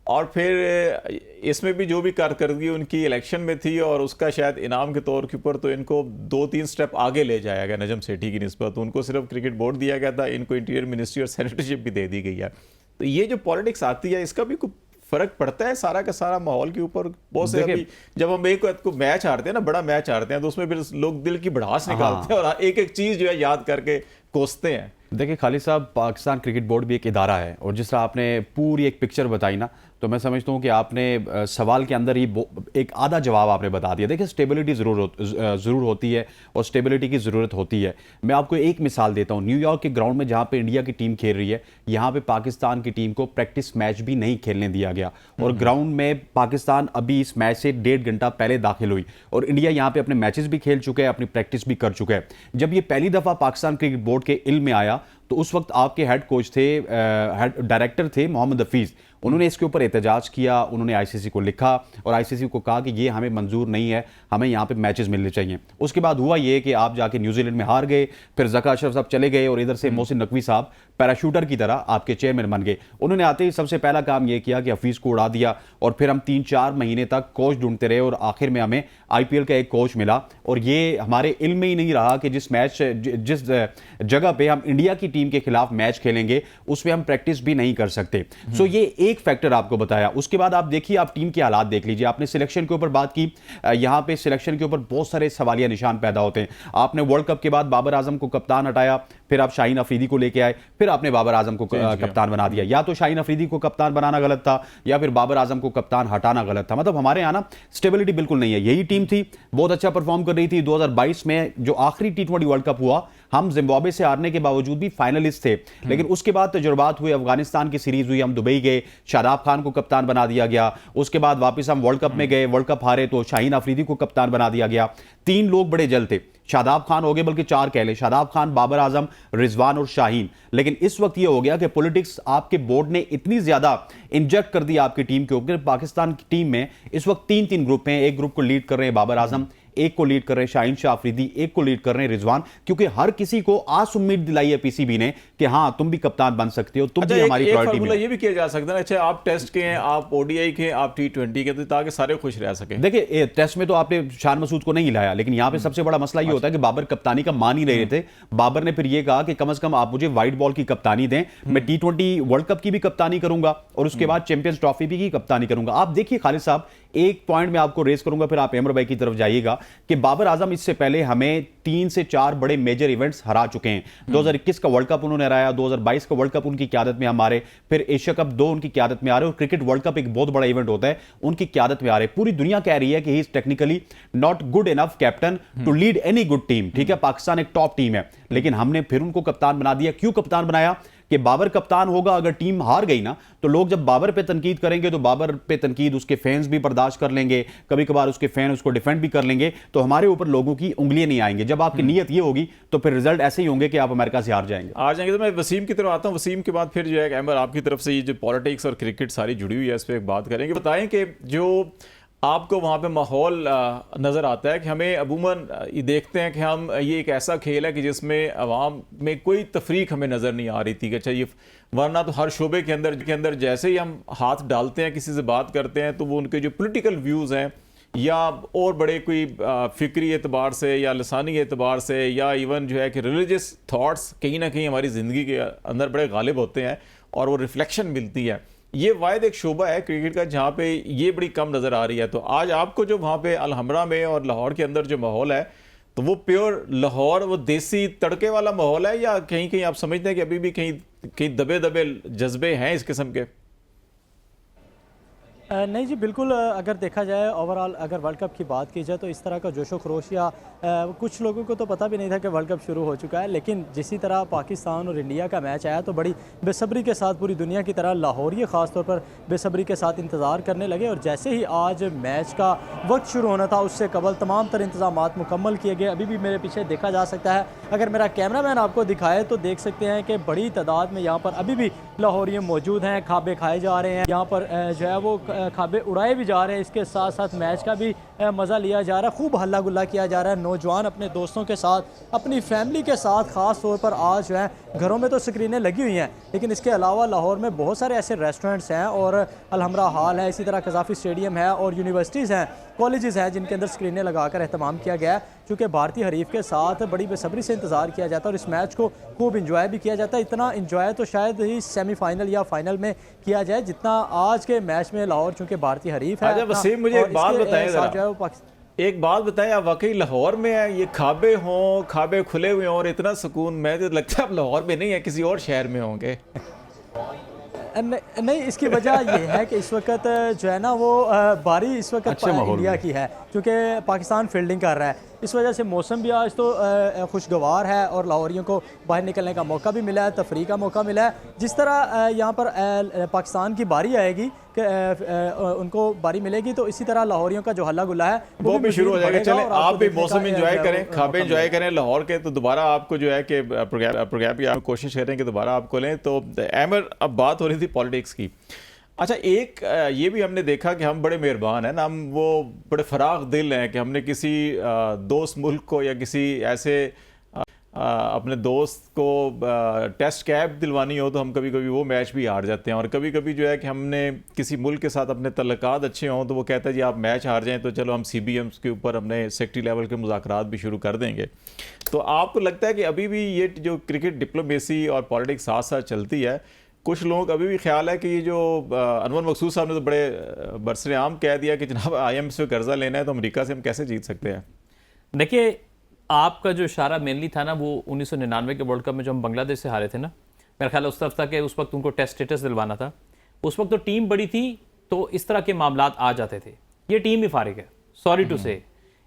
और फिर इसमें भी जो भी कारकर्दगी उनकी इलेक्शन में थी, और उसका शायद इनाम के तौर के ऊपर तो इनको 2-3 स्टेप आगे ले जाया गया नजम सेठी की निस्बत। उनको सिर्फ क्रिकेट बोर्ड दिया गया था, इनको इंटीरियर मिनिस्ट्री और सेनेटरशिप भी दे दी गई है। तो ये जो पॉलिटिक्स आती है, इसका भी कुछ फर्क पड़ता है सारा का सारा माहौल के ऊपर? बहुत से अभी जब हम एक को मैच हारते हैं ना, बड़ा मैच हारते हैं, तो उसमें फिर लोग दिल की भड़ास निकालते हैं और एक एक चीज जो है याद करके कोसते हैं। देखिए खालिद साहब, पाकिस्तान क्रिकेट बोर्ड भी एक इदारा है, और जिस तरह आपने पूरी एक पिक्चर बताई ना, तो मैं समझता हूँ कि आपने सवाल के अंदर ही एक आधा जवाब आपने बता दिया। देखिए स्टेबिलिटी ज़रूर होती है और स्टेबिलिटी की ज़रूरत होती है। मैं आपको एक मिसाल देता हूँ, न्यूयॉर्क के ग्राउंड में जहाँ पे इंडिया की टीम खेल रही है, यहाँ पे पाकिस्तान की टीम को प्रैक्टिस मैच भी नहीं खेलने दिया गया, और ग्राउंड में पाकिस्तान अभी इस मैच से 1.5 घंटा पहले दाखिल हुई, और इंडिया यहाँ पे अपने मैचेस भी खेल चुका है, अपनी प्रैक्टिस भी कर चुका है। जब ये पहली दफ़ा पाकिस्तान क्रिकेट बोर्ड के इल्म में आया तो उस वक्त आपके हेड कोच थे, हेड डायरेक्टर थे मोहम्मद हफीज़। उन्होंने इसके ऊपर एहतजाज किया, उन्होंने आईसीसी को लिखा और आईसीसी को कहा कि ये हमें मंजूर नहीं है, हमें यहाँ पे मैचेस मिलने चाहिए। उसके बाद हुआ ये कि आप जाके न्यूजीलैंड में हार गए, फिर ज़का अशरफ साहब चले गए और इधर से मोहसिन नकवी साहब पैराशूटर की तरह आपके चेयरमैन बन गए। उन्होंने आते ही सबसे पहला काम ये किया कि हफीज़ को उड़ा दिया और फिर हम 3-4 महीने तक कोच ढूंढते रहे और आखिर में हमें आईपीएल का एक कोच मिला। और ये हमारे इल्म में ही नहीं रहा कि जिस जगह पे हम इंडिया की टीम के खिलाफ मैच खेलेंगे उस पर हम प्रैक्टिस भी नहीं कर सकते। सो ये एक फैक्टर आपको बताया। उसके बाद आप देखिए, आप टीम के हालात देख लीजिए। आपने सिलेक्शन के ऊपर बात की, यहां पे सिलेक्शन के ऊपर बहुत सारे सवालिया निशान पैदा होते हैं। आपने वर्ल्ड कप के बाद बाबर आजम को कप्तान हटाया, फिर आप शाहीन अफरीदी को लेके आए, फिर आपने बाबर आजम को कप्तान बना दिया। या तो शाहीन अफरीदी को कप्तान बनाना गलत था या फिर बाबर आजम को कप्तान हटाना गलत था। मतलब हमारे यहां ना स्टेबिलिटी बिल्कुल नहीं है। यही टीम थी, बहुत अच्छा परफॉर्म कर रही थी। 2022 में जो आखिरी T20 वर्ल्ड कप हुआ, हम जिम्बाब्वे से हारने के बावजूद भी फाइनलिस्ट थे, लेकिन उसके बाद तजुर्बात हुए, अफगानिस्तान की सीरीज हुई, हम दुबई गए, शादाब खान को कप्तान बना दिया गया। उसके बाद वापस हम वर्ल्ड कप में गए, वर्ल्ड कप हारे तो शाहीन अफरीदी को कप्तान बना दिया गया। 3 लोग बड़े जल्द थे, शादाब खान हो गए, बल्कि 4 कह ले, शादाब खान, बाबर आजम, रिजवान और शाहीन। लेकिन इस वक्त यह हो गया कि पॉलिटिक्स आपके बोर्ड ने इतनी ज्यादा इंजेक्ट कर दी आपकी टीम के ऊपर। पाकिस्तान की टीम में इस वक्त 3-3 ग्रुप हैं। एक ग्रुप को लीड कर रहे हैं बाबर आजम, एक को लीड कर रहे हैं शाहीन शाह अफरीदी, एक को लीड कर रहे हैं रिजवान, क्योंकि हर किसी को आस उम्मीद दिलाई है पीसीबी ने कि हां तुम भी कप्तान बन सकते हो, तुम भी हमारी प्रायोरिटी में। ये भी किया जा सकता है, अच्छा आप टेस्ट के हैं, आप ओडीआई के हैं, आप T20 के, तो ताकि सारे खुश रह सकें। देखिए टेस्ट में तो आपने शान मसूद को नहीं लाया, लेकिन यहां पे सबसे बड़ा मसला ये होता है कि बाबर कप्तानी का मान ही नहीं रहे थे। बाबर ने फिर ये कहा कि कम से कम आप मुझे व्हाइट बॉल की कप्तानी दें, मैं T20 वर्ल्ड कप की भी कप्तानी करूंगा और उसके बाद चैंपियंस ट्रॉफी भी की कप्तानी करूंगा। आप देखिए खालिद साहब, एक पॉइंट में आपको रेस करूंगा, फिर आप अमर भाई की तरफ जाइएगा कि बाबर आजम इससे पहले हमें 3 से 4 बड़े मेजर इवेंट्स हरा चुके हैं। 2021 का वर्ल्ड कप उन्होंने हराया, 2022 का वर्ल्ड कप उनकी क़यादत में हम हारे, फिर एशिया कप 2 उनकी क़यादत में आ रहे, और क्रिकेट वर्ल्ड कप एक बहुत बड़ा इवेंट होता है, उनकी क़यादत में आ रहे। पूरी दुनिया कह रही है कि he is technically not good enough captain to lead any good team. ठीक है, पाकिस्तान एक टॉप टीम है, लेकिन हमने फिर उनको कप्तान बना दिया। क्यों कप्तान बनाया? कि बाबर कप्तान होगा, अगर टीम हार गई ना तो लोग जब बाबर पे तनकीद करेंगे तो बाबर पे तनकीद उसके फैंस भी बर्दाश्त कर लेंगे, कभी कभार उसके फैन उसको डिफेंड भी कर लेंगे, तो हमारे ऊपर लोगों की उंगलियां नहीं आएंगी। जब आपकी नीयत ये होगी तो फिर रिजल्ट ऐसे ही होंगे कि आप अमेरिका से हार जाएंगे। आ जाएंगे। तो मैं वसीम की तरफ आता हूँ। वसीम के बाद फिर जो है अमर आपकी तरफ से ये जो पॉलिटिक्स और क्रिकेट सारी जुड़ी हुई है, इस पर एक बात करेंगे। बताएं कि जो आपको वहाँ पे माहौल नज़र आता है कि हमें अमूमन ये देखते हैं कि हम ये एक ऐसा खेल है कि जिसमें अवाम में कोई तफरीक हमें नज़र नहीं आ रही थी कि अच्छा ये, वरना तो हर शोबे के अंदर जैसे ही हम हाथ डालते हैं, किसी से बात करते हैं, तो वो उनके जो पॉलिटिकल व्यूज़ हैं या और बड़े कोई फ़िक्री एतबार से या लसानी एतबार से या इवन जो है कि रिलीजियस थाट्स कहीं ना कहीं हमारी ज़िंदगी के अंदर बड़े गालिब होते हैं और वो रिफ्लेक्शन मिलती है। ये वायद एक शोबा है क्रिकेट का जहाँ पे ये बड़ी कम नज़र आ रही है। तो आज आपको जो वहाँ पे अलहमरा में और लाहौर के अंदर जो माहौल है, तो वो प्योर लाहौर, वो देसी तड़के वाला माहौल है या कहीं कहीं आप समझते हैं कि अभी भी कहीं दबे दबे जज्बे हैं इस किस्म के? नहीं जी, बिल्कुल। अगर देखा जाए ओवरऑल, अगर वर्ल्ड कप की बात की जाए तो इस तरह का जोशो खरोश या कुछ लोगों को तो पता भी नहीं था कि वर्ल्ड कप शुरू हो चुका है, लेकिन जिसी तरह पाकिस्तान और इंडिया का मैच आया तो बड़ी बेसब्री के साथ पूरी दुनिया की तरह लाहौरी ख़ास तौर पर बेसब्री के साथ इंतज़ार करने लगे। और जैसे ही आज मैच का वक्त शुरू होना था उससे कबल तमाम तर इंतज़ामात मुकम्मल किए गए। अभी भी मेरे पीछे देखा जा सकता है, अगर मेरा कैमरामैन आपको दिखाए तो देख सकते हैं कि बड़ी तादाद में यहाँ पर अभी भी लाहौरी मौजूद हैं। खाबे खाए जा रहे हैं, यहाँ पर जो है वो खाबे उड़ाए भी जा रहे हैं। इसके साथ साथ मैच का भी मज़ा लिया जा रहा है, खूब हल्ला गुल्ला किया जा रहा है। नौजवान अपने दोस्तों के साथ, अपनी फैमिली के साथ, ख़ास तौर पर आज जो है घरों में तो स्क्रीनें लगी हुई हैं, लेकिन इसके अलावा लाहौर में बहुत सारे ऐसे रेस्टोरेंट्स हैं और अलहमरा हॉल है, इसी तरह कज़ाफ़ी स्टेडियम है और यूनिवर्सिटीज़ हैं, कॉलेजेस हैं जिनके अंदर स्क्रीनें लगाकर एहतमाम किया गया है। चूँकि भारतीय हरीफ के साथ बड़ी बेसब्री से इंतज़ार किया जाता है और इस मैच को खूब इंजॉय भी किया जाता है। इतना इंजॉय तो शायद ही सेमीफाइनल या फाइनल में किया जाए जितना आज के मैच में लाहौर, चूँकि भारतीय हरीफ है। वसीम, मुझे एक बात बताएं, एक बात बताएं, आप वाकई लाहौर में है, ये खाबे हों, खाबे खुले हुए हों और इतना सुकून, मैं तो लगता है आप लाहौर में नहीं है, किसी और शहर में होंगे। नहीं, इसकी वजह यह है कि इस वक्त जो है ना वो बारी इस वक्त इंडिया की है, क्योंकि पाकिस्तान फील्डिंग कर रहा है। इस वजह से मौसम भी आज तो खुशगवार है और लाहौरियों को बाहर निकलने का मौका भी मिला है, तफरीह का मौका मिला है। जिस तरह यहाँ पर पाकिस्तान की बारी आएगी उनको बारी मिलेगी तो इसी तरह लाहौरियों का जो हल्ला गुल्ला है वो भी शुरू हो जाएगा। बढ़ेगा चलें, और आप आपको भी देखने मौसम का एंजॉय करें, मौका ख्वाबें एंजॉय मिलेगा। करें लाहौर के, तो दोबारा आपको जो है कि प्रोग्राम की आप कोशिश करें कि दोबारा आपको लें। तो अहमद, अब बात हो रही थी पॉलिटिक्स की। अच्छा, एक ये भी हमने देखा कि हम बड़े मेहरबान हैं ना, हम वो बड़े फराग दिल हैं कि हमने किसी दोस्त मुल्क को या किसी ऐसे अपने दोस्त को टेस्ट कैप दिलवानी हो तो हम कभी कभी वो मैच भी हार जाते हैं। और कभी कभी जो है कि हमने किसी मुल्क के साथ अपने तल्लुकात अच्छे हों तो वो कहता है जी आप मैच हार जाएं तो चलो हम CBMs के ऊपर अपने सेक्रेटरी लेवल के मुज़ाकरात भी शुरू कर देंगे। तो आपको लगता है कि अभी भी ये जो क्रिकेट डिप्लोमेसी और पॉलिटिक्स साथ साथ चलती है, कुछ लोगों का अभी भी ख्याल है कि ये जो अनवर मकसूद साहब ने तो बड़े बरसरेआम कह दिया कि जनाब IMF से कर्जा लेना है तो अमेरिका से हम कैसे जीत सकते हैं? देखिए, आपका जो इशारा मेनली था ना वो 1999 के वर्ल्ड कप में जो हम बांग्लादेश से हारे थे ना, मेरा ख्याल है उस तरफ था कि उस वक्त उनको टेस्ट स्टेटस दिलवाना था। उस वक्त तो टीम बड़ी थी तो इस तरह के मामलात आ जाते थे। ये टीम ही फारिग है, सॉरी टू से।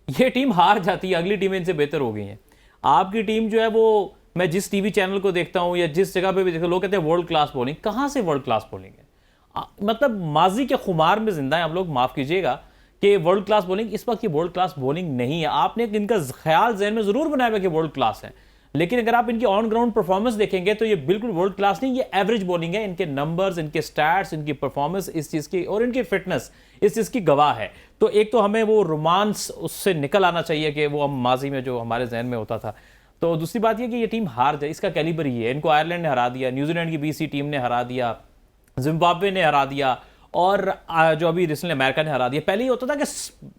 ये टीम हार जाती है, अगली टीमें इनसे बेहतर हो गई हैं। आपकी टीम जो है वो, मैं जिस टीवी चैनल को देखता हूं या जिस जगह पे भी देखता हूं, लोग कहते हैं वर्ल्ड क्लास बॉलिंग। कहां से वर्ल्ड क्लास बॉलिंग है? मतलब माजी के खुमार में जिंदा है हम लोग, माफ कीजिएगा, कि वर्ल्ड क्लास बॉलिंग। इस वक्त ये वर्ल्ड क्लास बॉलिंग नहीं है। आपने इनका ख्याल जहन में जरूर बनाया हुआ कि वर्ल्ड क्लास है, लेकिन अगर आप इनकी ऑन ग्राउंड परफॉर्मेंस देखेंगे तो ये बिल्कुल वर्ल्ड क्लास नहीं, ये एवरेज बॉलिंग है। इनके नंबर्स, इनके स्टैट्स, इनकी परफॉर्मेंस इस चीज की, और इनकी फिटनेस इस चीज की गवाह है। तो एक तो हमें वो रोमांस उससे निकल आना चाहिए कि वो हम माजी में जो हमारे जहन में होता था। तो दूसरी बात यह कि ये टीम हार जाए, इसका कैलिबर ही है। इनको आयरलैंड ने हरा दिया, न्यूजीलैंड की BC टीम ने हरा दिया, जिम्बाब्वे ने हरा दिया, और जो अभी रिसेंटली अमेरिका ने हरा दिया। पहले ही होता था कि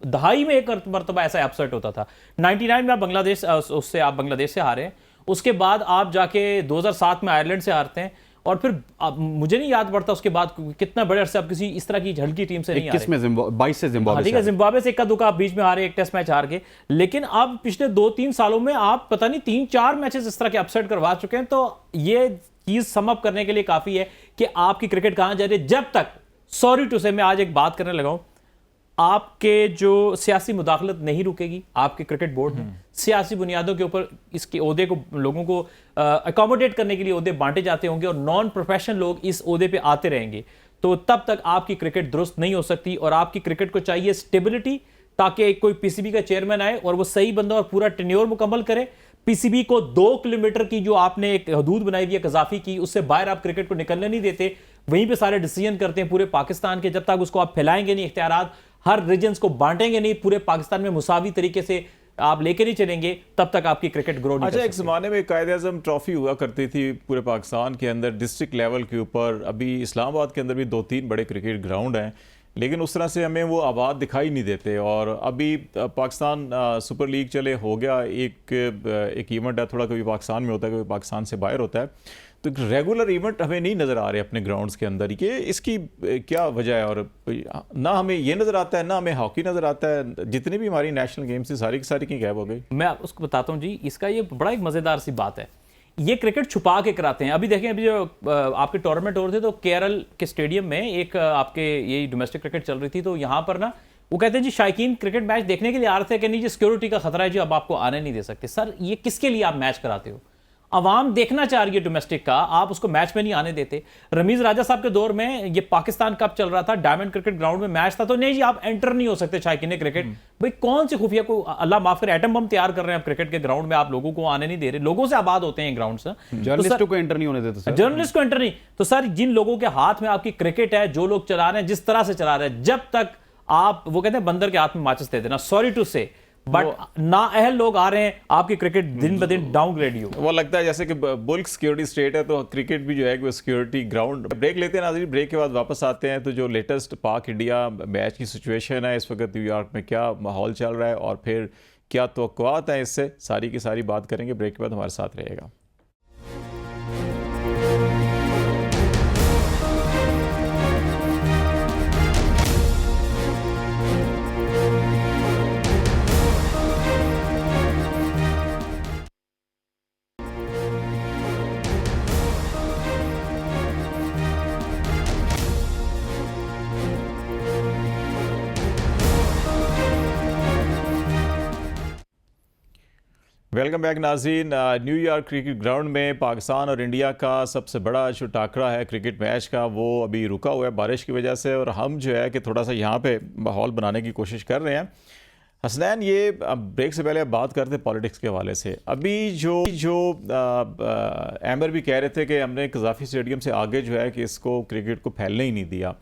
दहाई में एक मरतबा ऐसा अपसेट होता था। 99 में आप बांग्लादेश, उससे आप बांग्लादेश से हारे, उसके बाद आप जाके 2007 में आयरलैंड से हारते हैं, और फिर मुझे नहीं याद पड़ता उसके बाद कितना बड़े अरसे आप किसी इस तरह की हल्की टीम से नहीं हारे। 22 से जिम्बाब्वे से इक्का दुक्का आप बीच में हारे, एक टेस्ट मैच हार के। लेकिन अब पिछले 2-3 सालों में आप पता नहीं 3-4 मैचेस इस तरह के अपसेट करवा चुके हैं। तो ये चीज सम अप करने के लिए काफी है कि आपकी क्रिकेट कहां जा रही है। जब तक, सॉरी टू से, मैं आज एक बात करने लगा हूं, आपके जो सियासी मुदाखलत नहीं रुकेगी, आपके क्रिकेट बोर्ड में सियासी बुनियादों के ऊपर इसके ओहदे को, लोगों को अकोमोडेट करने के लिए ओहदे बांटे जाते होंगे और नॉन प्रोफेशनल लोग इस ओहदे पे आते रहेंगे, तो तब तक आपकी क्रिकेट दुरुस्त नहीं हो सकती। और आपकी क्रिकेट को चाहिए स्टेबिलिटी, ताकि कोई PCB का चेयरमैन आए और वो सही बंदा और पूरा टेन्योर मुकम्मल करे। PCB को 2 किलोमीटर की जो आपने एक हदूद बनाई हुई है कजाफी की, उससे बाहर आप क्रिकेट को निकलने नहीं देते, वहीं पे सारे डिसीजन करते हैं पूरे पाकिस्तान के। जब तक उसको आप फैलाएंगे नहीं, इख्तियारात हर रीजन्स को बांटेंगे नहीं, पूरे पाकिस्तान में मुसावी तरीके से आप लेके नहीं चलेंगे, तब तक आपकी क्रिकेट ग्रो नहीं कर अच्छा, एक सकती। ज़माने में कायद-ए-आज़म ट्रॉफी हुआ करती थी पूरे पाकिस्तान के अंदर डिस्ट्रिक्ट लेवल के ऊपर। अभी इस्लामाबाद के अंदर भी 2-3 बड़े क्रिकेट ग्राउंड हैं, लेकिन उस तरह से हमें वो आबाद दिखाई नहीं देते। और अभी पाकिस्तान सुपर लीग चले हो गया, एक इवेंट है, थोड़ा कभी पाकिस्तान में होता है, कभी पाकिस्तान से बाहर होता है, तो रेगुलर इवेंट हमें नहीं नज़र आ रहे अपने ग्राउंड्स के अंदर। ये इसकी क्या वजह है? और ना हमें ये नज़र आता है, ना हमें हॉकी नज़र आता है। जितनी भी हमारी नेशनल गेम्स थी सारी की सारी की गैप हो गई। मैं उसको बताता हूँ जी, इसका ये बड़ा एक मज़ेदार सी बात है। ये क्रिकेट छुपा के कराते हैं। अभी देखें, अभी जो आपके टूर्नामेंट हो रहे थे तो केरल के स्टेडियम में एक आपके यही डोमेस्टिक क्रिकेट चल रही थी, तो यहाँ पर ना वो कहते हैं जी शायकीन क्रिकेट मैच देखने के लिए आ रहे थे कि नहीं जी सिक्योरिटी का खतरा है जी, अब आपको आने नहीं दे सकते। सर, ये किसके लिए आप मैच कराते हो? अवाम देखना चाह रही है डोमेस्टिक का, आप उसको मैच में नहीं आने देते। रमीज राजा साहब के दौर में ये पाकिस्तान कप चल रहा था, डायमंड क्रिकेट ग्राउंड में मैच था, तो नहीं जी आप एंटर नहीं हो सकते शायकीन क्रिकेट। भाई कौन सी खुफिया को, अल्लाह माफ करे, एटम बम तैयार कर रहे हैं आप क्रिकेट के ग्राउंड में, आप लोगों को आने नहीं दे रहे। लोगों से आबाद होते हैं ग्राउंड से, जर्नलिस्टों को एंटर नहीं होने देते। जर्नलिस्ट को एंटर नहीं। तो सर, जिन लोगों के हाथ में आपकी क्रिकेट है, जो लोग चला रहे हैं, जिस तरह से चला रहे हैं, जब तक आप, वो कहते हैं बंदर के हाथ में माचिस दे देना, सॉरी टू से, बट नाअहल लोग आ रहे हैं, आपकी क्रिकेट दिन ब दिन डाउनग्रेड ही हो। वो लगता है जैसे कि मुल्क सिक्योरिटी स्टेट है, तो क्रिकेट भी जो है वो सिक्योरिटी ग्राउंड। ब्रेक लेते हैं नाज़रीन, ब्रेक के बाद वापस आते हैं। तो जो लेटेस्ट पाक इंडिया मैच की सिचुएशन है इस वक्त न्यूयॉर्क में, क्या माहौल चल रहा है और फिर क्या तवक्कुआत हैं, इससे सारी की सारी बात करेंगे। ब्रेक के बाद हमारे साथ रहेगा। वेलकम बैक नाज़रीन। न्यूयॉर्क क्रिकेट ग्राउंड में पाकिस्तान और इंडिया का सबसे बड़ा जो टाकरा है क्रिकेट मैच का, वो अभी रुका हुआ है बारिश की वजह से, और हम जो है कि थोड़ा सा यहाँ पे माहौल बनाने की कोशिश कर रहे हैं। हसनैन, ये अब ब्रेक से पहले बात करते हैं पॉलिटिक्स के हवाले से। अभी जो एमर भी कह रहे थे कि हमने कज़ाफ़ी स्टेडियम से आगे जो है कि इसको क्रिकेट को फैलने ही नहीं दिया।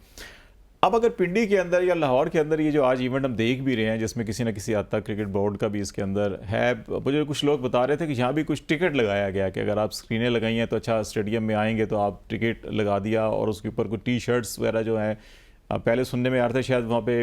अब अगर पिंडी के अंदर या लाहौर के अंदर ये जो आज इवेंट हम देख भी रहे हैं, जिसमें किसी न किसी हद तक क्रिकेट बोर्ड का भी इसके अंदर है, मुझे कुछ लोग बता रहे थे कि यहाँ भी कुछ टिकट लगाया गया कि अगर आप स्क्रीनें लगाई हैं तो अच्छा, स्टेडियम में आएंगे तो आप टिकट लगा दिया, और उसके ऊपर कुछ टी शर्ट्स वगैरह जो हैं, पहले सुनने में आ रहा था शायद वहाँ पे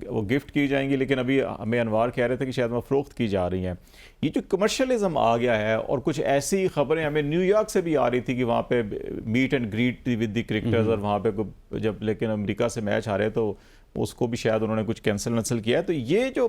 वो गिफ्ट की जाएंगी, लेकिन अभी हमें अनवार कह रहे थे कि शायद वहाँ फ़रोख्त की जा रही हैं। ये जो कमर्शलिज्म आ गया है, और कुछ ऐसी खबरें हमें न्यूयॉर्क से भी आ रही थी कि वहाँ पे meet and greet with the cricketers, और वहाँ पे जब लेकिन अमेरिका से मैच आ रहे तो उसको भी शायद उन्होंने कुछ कैंसिल किया है। तो ये जो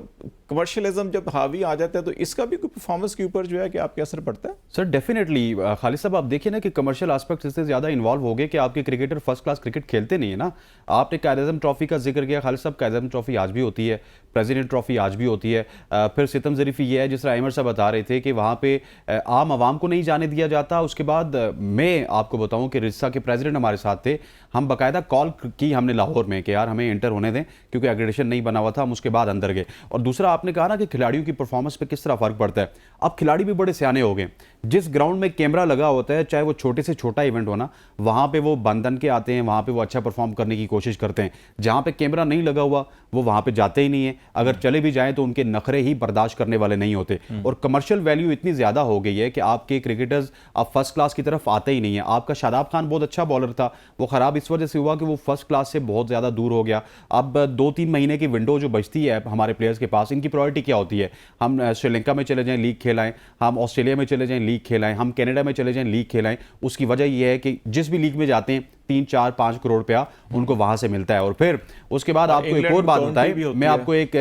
कमर्शलिज्म जब हावी आ जाता है तो इसका भी कोई परफॉर्मेंस के ऊपर जो है कि आपके असर पड़ता है? सर डेफिनेटली खालिद साहब, आप देखिए ना कि कमर्शियल एस्पेक्ट इससे ज़्यादा इन्वॉल्व हो गए कि आपके क्रिकेटर फर्स्ट क्लास क्रिकेट खेलते नहीं है ना। आपने कायद-ए-आज़म ट्रॉफी का जिक्र किया खालिद साहब, कायद-ए-आज़म ट्रॉफी आज भी होती है, प्रेसिडेंट ट्रॉफी आज भी होती है। फिर सितम ज़रीफ़ी ये है, जिस तरह अमर साहब बता रहे थे कि वहाँ पे आम आवाम को नहीं जाने दिया जाता। उसके बाद मैं आपको बताऊँ कि रिस्सा के प्रेसिडेंट हमारे साथ थे, हम बाकायदा कॉल की हमने लाहौर में कि यार हमें इंटर होने दें, क्योंकि एग्रेडेशन नहीं बना हुआ था। हम उसके बाद अंदर गए। और दूसरा आपने कहा ना कि खिलाड़ियों की परफॉर्मेंस पे किस तरह फ़र्क पड़ता है। अब खिलाड़ी भी बड़े सियाने हो गए। जिस ग्राउंड में कैमरा लगा होता है, चाहे वो छोटे से छोटा इवेंट हो ना, वहाँ पे वो बंधन के आते हैं, वहाँ पे वो अच्छा परफॉर्म करने की कोशिश करते हैं। जहाँ पे कैमरा नहीं लगा हुआ वो वहाँ पे जाते ही नहीं है। अगर चले भी जाएं तो उनके नखरे ही बर्दाश्त करने वाले नहीं होते। और कमर्शियल वैल्यू इतनी ज़्यादा हो गई है कि आपके क्रिकेटर्स अब फर्स्ट क्लास की तरफ आते ही नहीं है। आपका शादाब खान बहुत अच्छा बॉलर था, वो ख़राब इस वजह से हुआ कि वो फर्स्ट क्लास से बहुत ज़्यादा दूर हो गया। अब 2-3 महीने की विंडो जो बचती है हमारे प्लेयर्स के पास, इनकी प्रायोरिटी क्या होती है? हम श्रीलंका में चले जाएं, लीग खेलाएं, हम ऑस्ट्रेलिया में चले जाएं, लीग खेलाएं, हम कनाडा में चले जाएं, लीग खेलाएं। उसकी वजह यह है कि जिस भी लीग में जाते हैं 3-4-5 करोड़ रुपया उनको वहां से मिलता है। और फिर उसके बाद आपको एक और बात बताएं, मैं आपको एक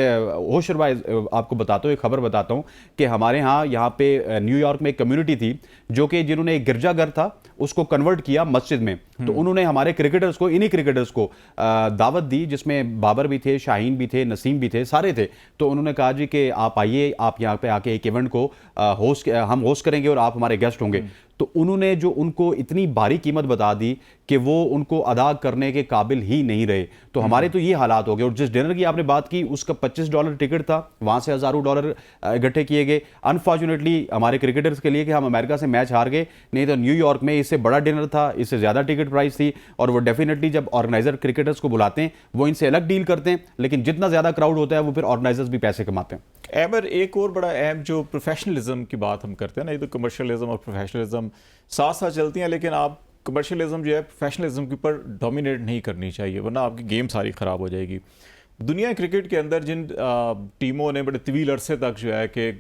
होशरवाइज आपको बताता हूँ, एक खबर बताता हूँ कि हमारे यहाँ पे न्यूयॉर्क में एक कम्युनिटी थी जो कि जिन्होंने एक गिरजाघर था उसको कन्वर्ट किया मस्जिद में। तो उन्होंने हमारे क्रिकेटर्स को, इन्हीं क्रिकेटर्स को दावत दी, जिसमें बाबर भी थे, शाहीन भी थे, नसीम भी थे, सारे थे। तो उन्होंने कहा जी कि आप आइए, आप यहाँ पे आके एक इवेंट को हम होस्ट करेंगे और आप हमारे गेस्ट होंगे। तो उन्होंने जो उनको इतनी भारी कीमत बता दी कि वो उनको अदा करने के काबिल ही नहीं रहे। तो हमारे तो ये हालात हो गए। और जिस डिनर की आपने बात की उसका $25 टिकट था, वहाँ से हज़ारों डॉलर इकट्ठे किए गए। अनफॉर्चुनेटली हमारे क्रिकेटर्स के लिए कि हम अमेरिका से मैच हार गए, नहीं तो न्यूयॉर्क में इससे बड़ा डिनर था, इससे ज़्यादा टिकट प्राइस थी। और वो डेफिनेटली जब ऑर्गेनाइजर क्रिकेटर्स को बुलाते हैं वो इनसे अलग डील करते हैं, लेकिन जितना ज़्यादा क्राउड होता है वो फिर ऑर्गेनाइजर्स भी पैसे कमाते हैं। एमर, एक और बड़ा अहम जो प्रोफेशनलिज्म की बात हम करते हैं ना, ये तो कमर्शियलिज्म और प्रोफेशनलिज्म साथ साथ चलती हैं, लेकिन आप कमर्शियलिज्म जो है प्रोफेशनलिज्म के ऊपर डोमिनेट नहीं करनी चाहिए, वरना आपकी गेम सारी ख़राब हो जाएगी। दुनिया क्रिकेट के अंदर जिन टीमों ने बड़े तवील अरसे तक जो है कि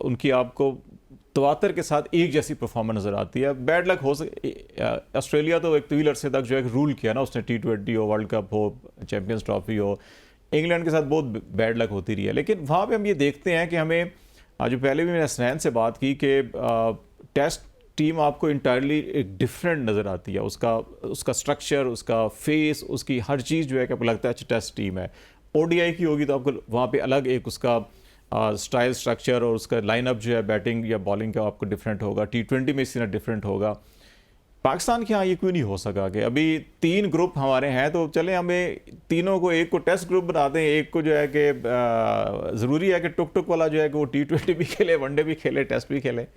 उनकी आपको तवातर के साथ एक जैसी परफॉर्मेंस नज़र आती है, बैड लक हो ऑस्ट्रेलिया तो एक तवील अरसे तक जो है रूल किया ना उसने, T20 हो, वर्ल्ड कप हो, चैम्पियंस ट्रॉफी हो, इंग्लैंड के साथ बहुत बैड लक होती रही है। लेकिन वहाँ पे हम ये देखते हैं कि हमें, आज पहले भी मैंने स्नैन से बात की कि टेस्ट टीम आपको इंटायरली एक डिफरेंट नज़र आती है, उसका स्ट्रक्चर, उसका फेस, उसकी हर चीज़ जो है कि आपको लगता है अच्छा टेस्ट टीम है। ODI की होगी तो आपको वहाँ पे अलग एक उसका स्टाइल, स्ट्रक्चर और उसका लाइनअप जो है बैटिंग या बॉलिंग का आपको डिफरेंट होगा। T20 में इसी तरह डिफरेंट होगा। पाकिस्तान के यहाँ ये क्यों नहीं हो सका कि अभी 3 ग्रुप हमारे हैं, तो चलें हमें तीनों को, एक को टेस्ट ग्रुप बनाते हैं, एक को जो है कि ज़रूरी है कि टुक वाला जो है कि वो T20 भी खेले, वनडे भी खेले, टेस्ट भी खेले।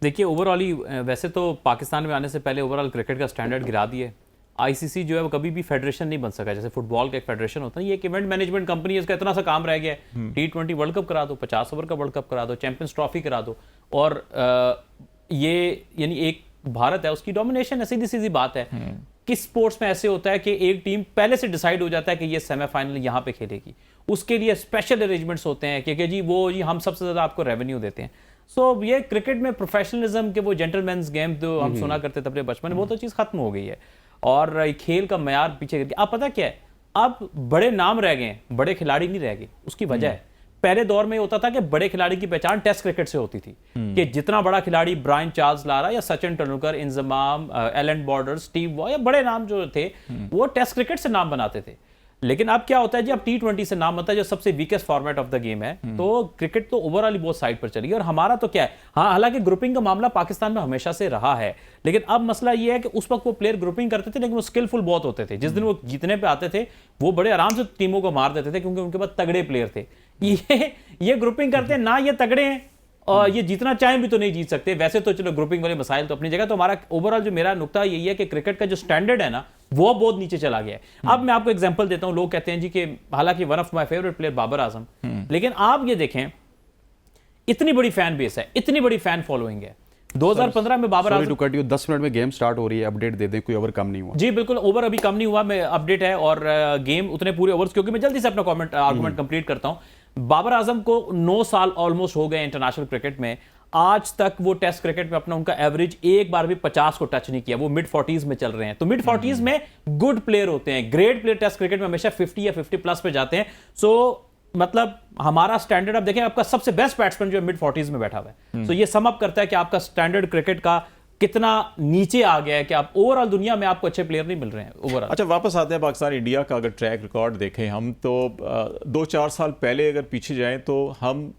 देखिए ओवरऑल ही वैसे तो पाकिस्तान में आने से पहले ओवरऑल क्रिकेट का स्टैंडर्ड गिरा दिए। ICC जो है वो कभी भी फेडरेशन नहीं बन सका, जैसे फुटबॉल का एक फेडरेशन होता है, ये एक इवेंट मैनेजमेंट कंपनी है, इसका इतना सा काम रह गया है। T20 वर्ल्ड कप करा दो, 50 ओवर का वर्ल्ड कप करा दो, चैंपियंस ट्रॉफी करा दो, और ये यानी एक भारत है उसकी डोमिनेशन है, सीधी सीधी बात है। किस स्पोर्ट्स में ऐसे होता है कि एक टीम पहले से डिसाइड हो जाता है कि ये सेमीफाइनल यहाँ पे खेलेगी, उसके लिए स्पेशल अरेंजमेंट्स होते हैं कि जी वो जी हम सबसे ज़्यादा आपको रेवेन्यू देते हैं। सो ये क्रिकेट में प्रोफेशनलिज्म के वो जेंटलमैन्स गेम जो हम सुना करते थे अपने बचपन में, वो तो चीज़ खत्म हो गई है। और खेल का मयार पीछे करके, आप पता क्या है, अब बड़े नाम रह गए, बड़े खिलाड़ी नहीं रह गए। उसकी वजह है, पहले दौर में होता था कि बड़े खिलाड़ी की पहचान टेस्ट क्रिकेट से होती थी, कि जितना बड़ा खिलाड़ी ब्रायन चार्ल्स लारा या Sachin Tendulkar, Inzamam, Allan Border, Steve Waugh या बड़े नाम जो थे वो टेस्ट क्रिकेट से नाम बनाते थे। लेकिन अब क्या होता है जी, अब T20 से नाम आता है जो सबसे weakest format of the game है, तो क्रिकेट तो ओवरऑल ही बहुत साइड पर चली गई। और हमारा तो क्या है, हाँ हालांकि ग्रुपिंग का मामला पाकिस्तान में हमेशा से रहा है, लेकिन अब मसला ये है कि उस वक्त वो प्लेयर ग्रुपिंग करते थे लेकिन वो स्किलफुल बहुत होते थे। जिस दिन वो जीतने पे आते थे वो बड़े आराम से टीमों को मार देते थे क्योंकि उनके पास तगड़े प्लेयर थे। ये ग्रुपिंग करते हैं ना, ये तगड़े हैं और ये जीतना चाहें भी तो नहीं जीत सकते। वैसे तो चलो ग्रुपिंग वाले मसाइल तो अपनी जगह, तो हमारा ओवरऑल जो मेरा नुकता यही है कि क्रिकेट का जो स्टैंडर्ड है ना वो बहुत नीचे चला गया है। अब मैं आपको एग्जांपल देता हूं, लोग कहते हैं जी कि हालांकि one of my favourite player Babar Azam, लेकिन आप ये देखें इतनी बड़ी फैन बेस है, इतनी बड़ी फैन फॉलोइंग है। 2015 में बाबर आजम, 10 मिनट में गेम स्टार्ट हो रही है, अपडेट दे दें, कोई ओवर कम नहीं हुआ। जी बिल्कुल, ओवर अभी कम नहीं हुआ, मैं अपडेट है और गेम उतने पूरे ओवर्स, क्योंकि मैं जल्दी से अपना आर्गुमेंट कंप्लीट करता हूं। बाबर आजम को 9 साल ऑलमोस्ट हो गए इंटरनेशनल क्रिकेट में, आज तक वो टेस्ट क्रिकेट में अपना उनका एवरेज एक बार भी 50 को टच नहीं किया। वो मिड 40s में चल रहे हैं, तो मिड 40s में गुड प्लेयर होते हैं, ग्रेट प्लेयर टेस्ट क्रिकेट में हमेशा 50 या 50 प्लस पे जाते हैं। सो मतलब हमारा स्टैंडर्ड, अब देखें आपका सबसे बेस्ट बैट्समैन जो है मिड 40s में बैठा हुआ है, तो ये सम अप करता है कि आपका स्टैंडर्ड क्रिकेट का कितना नीचे आ गया है कि आप ओवरऑल दुनिया में आपको अच्छे प्लेयर नहीं मिल रहे हैं ओवरऑल। अच्छा, वापस आते हैं पाकिस्तान इंडिया का अगर ट्रैक रिकॉर्ड देखें हम, तो 2-4 साल पहले अगर पीछे जाएं तो हम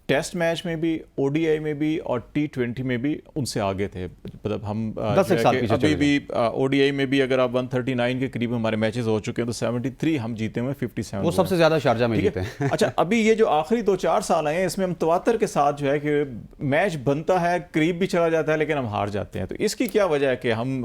टेस्ट मैच में भी, ओडीआई में भी और T20 में भी उनसे आगे थे। मतलब हम 10 साल पीछे अभी भी ओडीआई में भी अगर आप 139 के करीब हमारे मैचेस हो चुके हैं, तो 73 हम जीते हुए, 57 वो सबसे ज्यादा शारजा में जीते हैं। अच्छा, अभी ये जो आखिरी 2-4 साल आए हैं इसमें हम तवातर के साथ जो है कि मैच बनता है, करीब भी चला जाता है लेकिन हम हार जाते हैं। तो इसकी क्या वजह है कि हम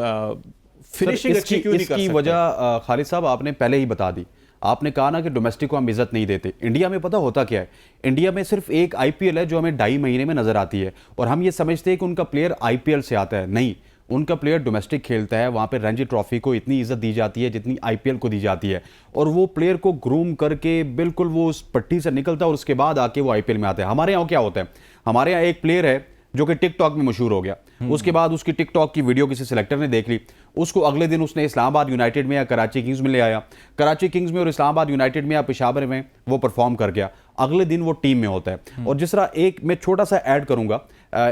फिनिशिंग अच्छी क्यों नहीं कर सकते? इसकी वजह खालिद साहब आपने पहले ही बता दी। आपने कहा ना कि डोमेस्टिक को हम इज्जत नहीं देते। इंडिया में पता होता क्या है, इंडिया में सिर्फ एक आईपीएल है जो हमें 2.5 महीने में नजर आती है, और हम ये समझते हैं कि उनका प्लेयर आईपीएल से आता है। नहीं, उनका प्लेयर डोमेस्टिक खेलता है, वहाँ पे रणजी ट्रॉफी को इतनी इज्जत दी जाती है जितनी आईपीएल को दी जाती है, और वो प्लेयर को ग्रूम करके बिल्कुल वो उस पट्टी से निकलता है और उसके बाद आके वो आईपीएल में आता है। हमारे यहाँ क्या होता है, हमारे यहाँ एक प्लेयर है जो कि टिकटॉक में मशहूर हो गया, उसके बाद उसकी टिकटॉक की वीडियो किसी सिलेक्टर ने देख ली, उसको अगले दिन उसने इस्लामाबाद यूनाइटेड में या कराची किंग्स में ले आया, कराची किंग्स में और इस्लामाबाद यूनाइटेड में या पेशावर में वो परफॉर्म कर गया, अगले दिन वो टीम में होता है। और जिस तरह एक मैं छोटा सा ऐड करूंगा,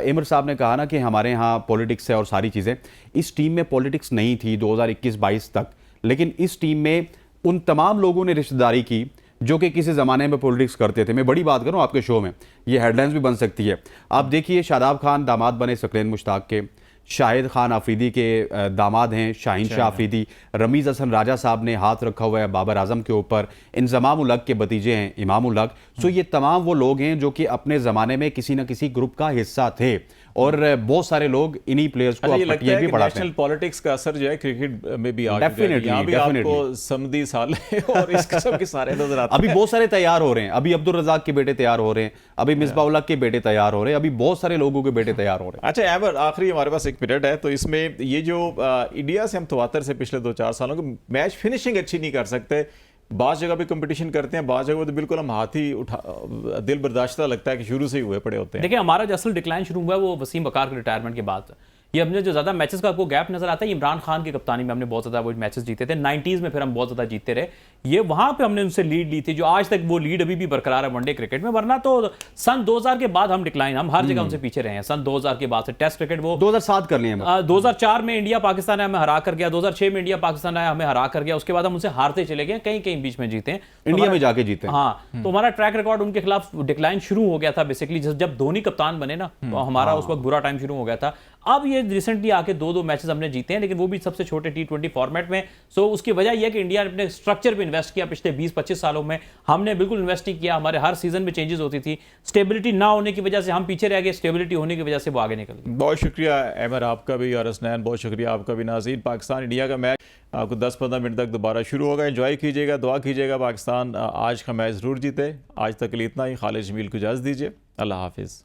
इमर साहब ने कहा ना कि हमारे यहाँ पॉलिटिक्स है और सारी चीज़ें, इस टीम में पॉलिटिक्स नहीं थी 2021-22 तक, लेकिन इस टीम में उन तमाम लोगों ने रिश्तेदारी की जो कि किसी ज़माने में पॉलिटिक्स करते थे। मैं बड़ी बात करूं आपके शो में, ये हेडलाइंस भी बन सकती है। आप देखिए, शादाब खान दामाद बने सकलेन मुश्ताक के, शाहिद खान आफरीदी के दामाद हैं शाहीन शाह आफरीदी, रमीज़ हसन राजा साहब ने हाथ रखा हुआ है बाबर आजम के ऊपर, इंजमाम उल हक के भतीजे हैं इमाम उल हक। सो ये तमाम वो लोग हैं जो कि अपने ज़माने में किसी न किसी ग्रुप का हिस्सा थे, और बहुत सारे लोग इन्हीं प्लेयर्स को पट्टियां भी पढ़ाते हैं। नेशनल पॉलिटिक्स का असर जो है क्रिकेट में भी आ चुका है। यहाँ भी आपको समदी साले और इस किस्म के सारे नजर आते हैं। अभी बहुत सारे तैयार हो रहे हैं, अभी अब्दुल रज़ाक के बेटे तैयार हो रहे हैं, अभी मिसबाह उल हक के बेटे तैयार हो रहे हैं, अभी बहुत सारे लोगों के बेटे तैयार हो रहे हैं। अच्छा एवर, आखिरी हमारे पास 1 मिनट है, तो इसमें ये जो इंडिया से हम तवातर से पिछले 2-4 सालों के मैच फिनिशिंग अच्छी नहीं कर सकते, बाज़ जगह भी कंपटीशन करते हैं, बाज़ जगह तो बिल्कुल हम हाथ ही उठा, दिल बर्दाश्ता लगता है कि शुरू से ही हुए पड़े होते हैं। देखिए, हमारा जो असल डिक्लाइन शुरू हुआ है वो वसीम बकार के रिटायरमेंट के बाद। ये हमने जो ज़्यादा मैचेस का आपको गैप नजर आता है, इमरान खान की कप्तानी में हमने बहुत ज़्यादा वो मैचेस जीते थे 90s में, फिर हम बहुत ज़्यादा जीतते रहे। ये वहाँ पे हमने उनसे लीड ली थी, जो आज तक वो लीड अभी भी बरकरार है वनडे क्रिकेट में। वरना तो सन 2000 के बाद हम डिक्लाइन, हम हर जगह उनसे पीछे रहे हैं। सन 2000 के बाद से टेस्ट क्रिकेट वो 2007 कर लिए, 2004 में इंडिया पाकिस्तान हमें हरा कर गया, 2006 में इंडिया पाकिस्तान आया हमें हरा कर गया, उसके बाद हम उनसे हारते चले गए, कहीं कहीं बीच में जीते, इंडिया में जाके जीते। हाँ, तो हमारा ट्रैक रिकॉर्ड उनके खिलाफ डिक्लाइन शुरू हो गया था बेसिकली जब धोनी कप्तान बने ना, तो हमारा उस वक्त बुरा टाइम शुरू हो गया था। अब ये रिसेंटली आके 2-2 मैचेस हमने जीते हैं, लेकिन वो भी सबसे छोटे T20 फॉर्मेट में। सो उसकी वजह यह है कि इंडिया ने अपने स्ट्रक्चर पे इन्वेस्ट किया। पिछले 20-25 सालों में हमने बिल्कुल इन्वेस्ट नहीं किया, हमारे हर सीजन में चेंजेस होती थी, स्टेबिलिटी ना होने की वजह से हम पीछे रह गए, स्टेबिलिटी होने की वजह से वो आगे निकल गए। बहुत शुक्रिया एमर आपका भी, और हसनैन बहुत शुक्रिया आपका भी। नाज़रीन, पाकिस्तान इंडिया का मैच आपको 10-15 मिनट तक दोबारा शुरू होगा, एंजॉय कीजिएगा, दुआ कीजिएगा पाकिस्तान आज का मैच ज़रूर जीते। आज तक के लिए इतना ही। खालिद जमील को इजाज़त दीजिए, अल्लाह हाफिज़।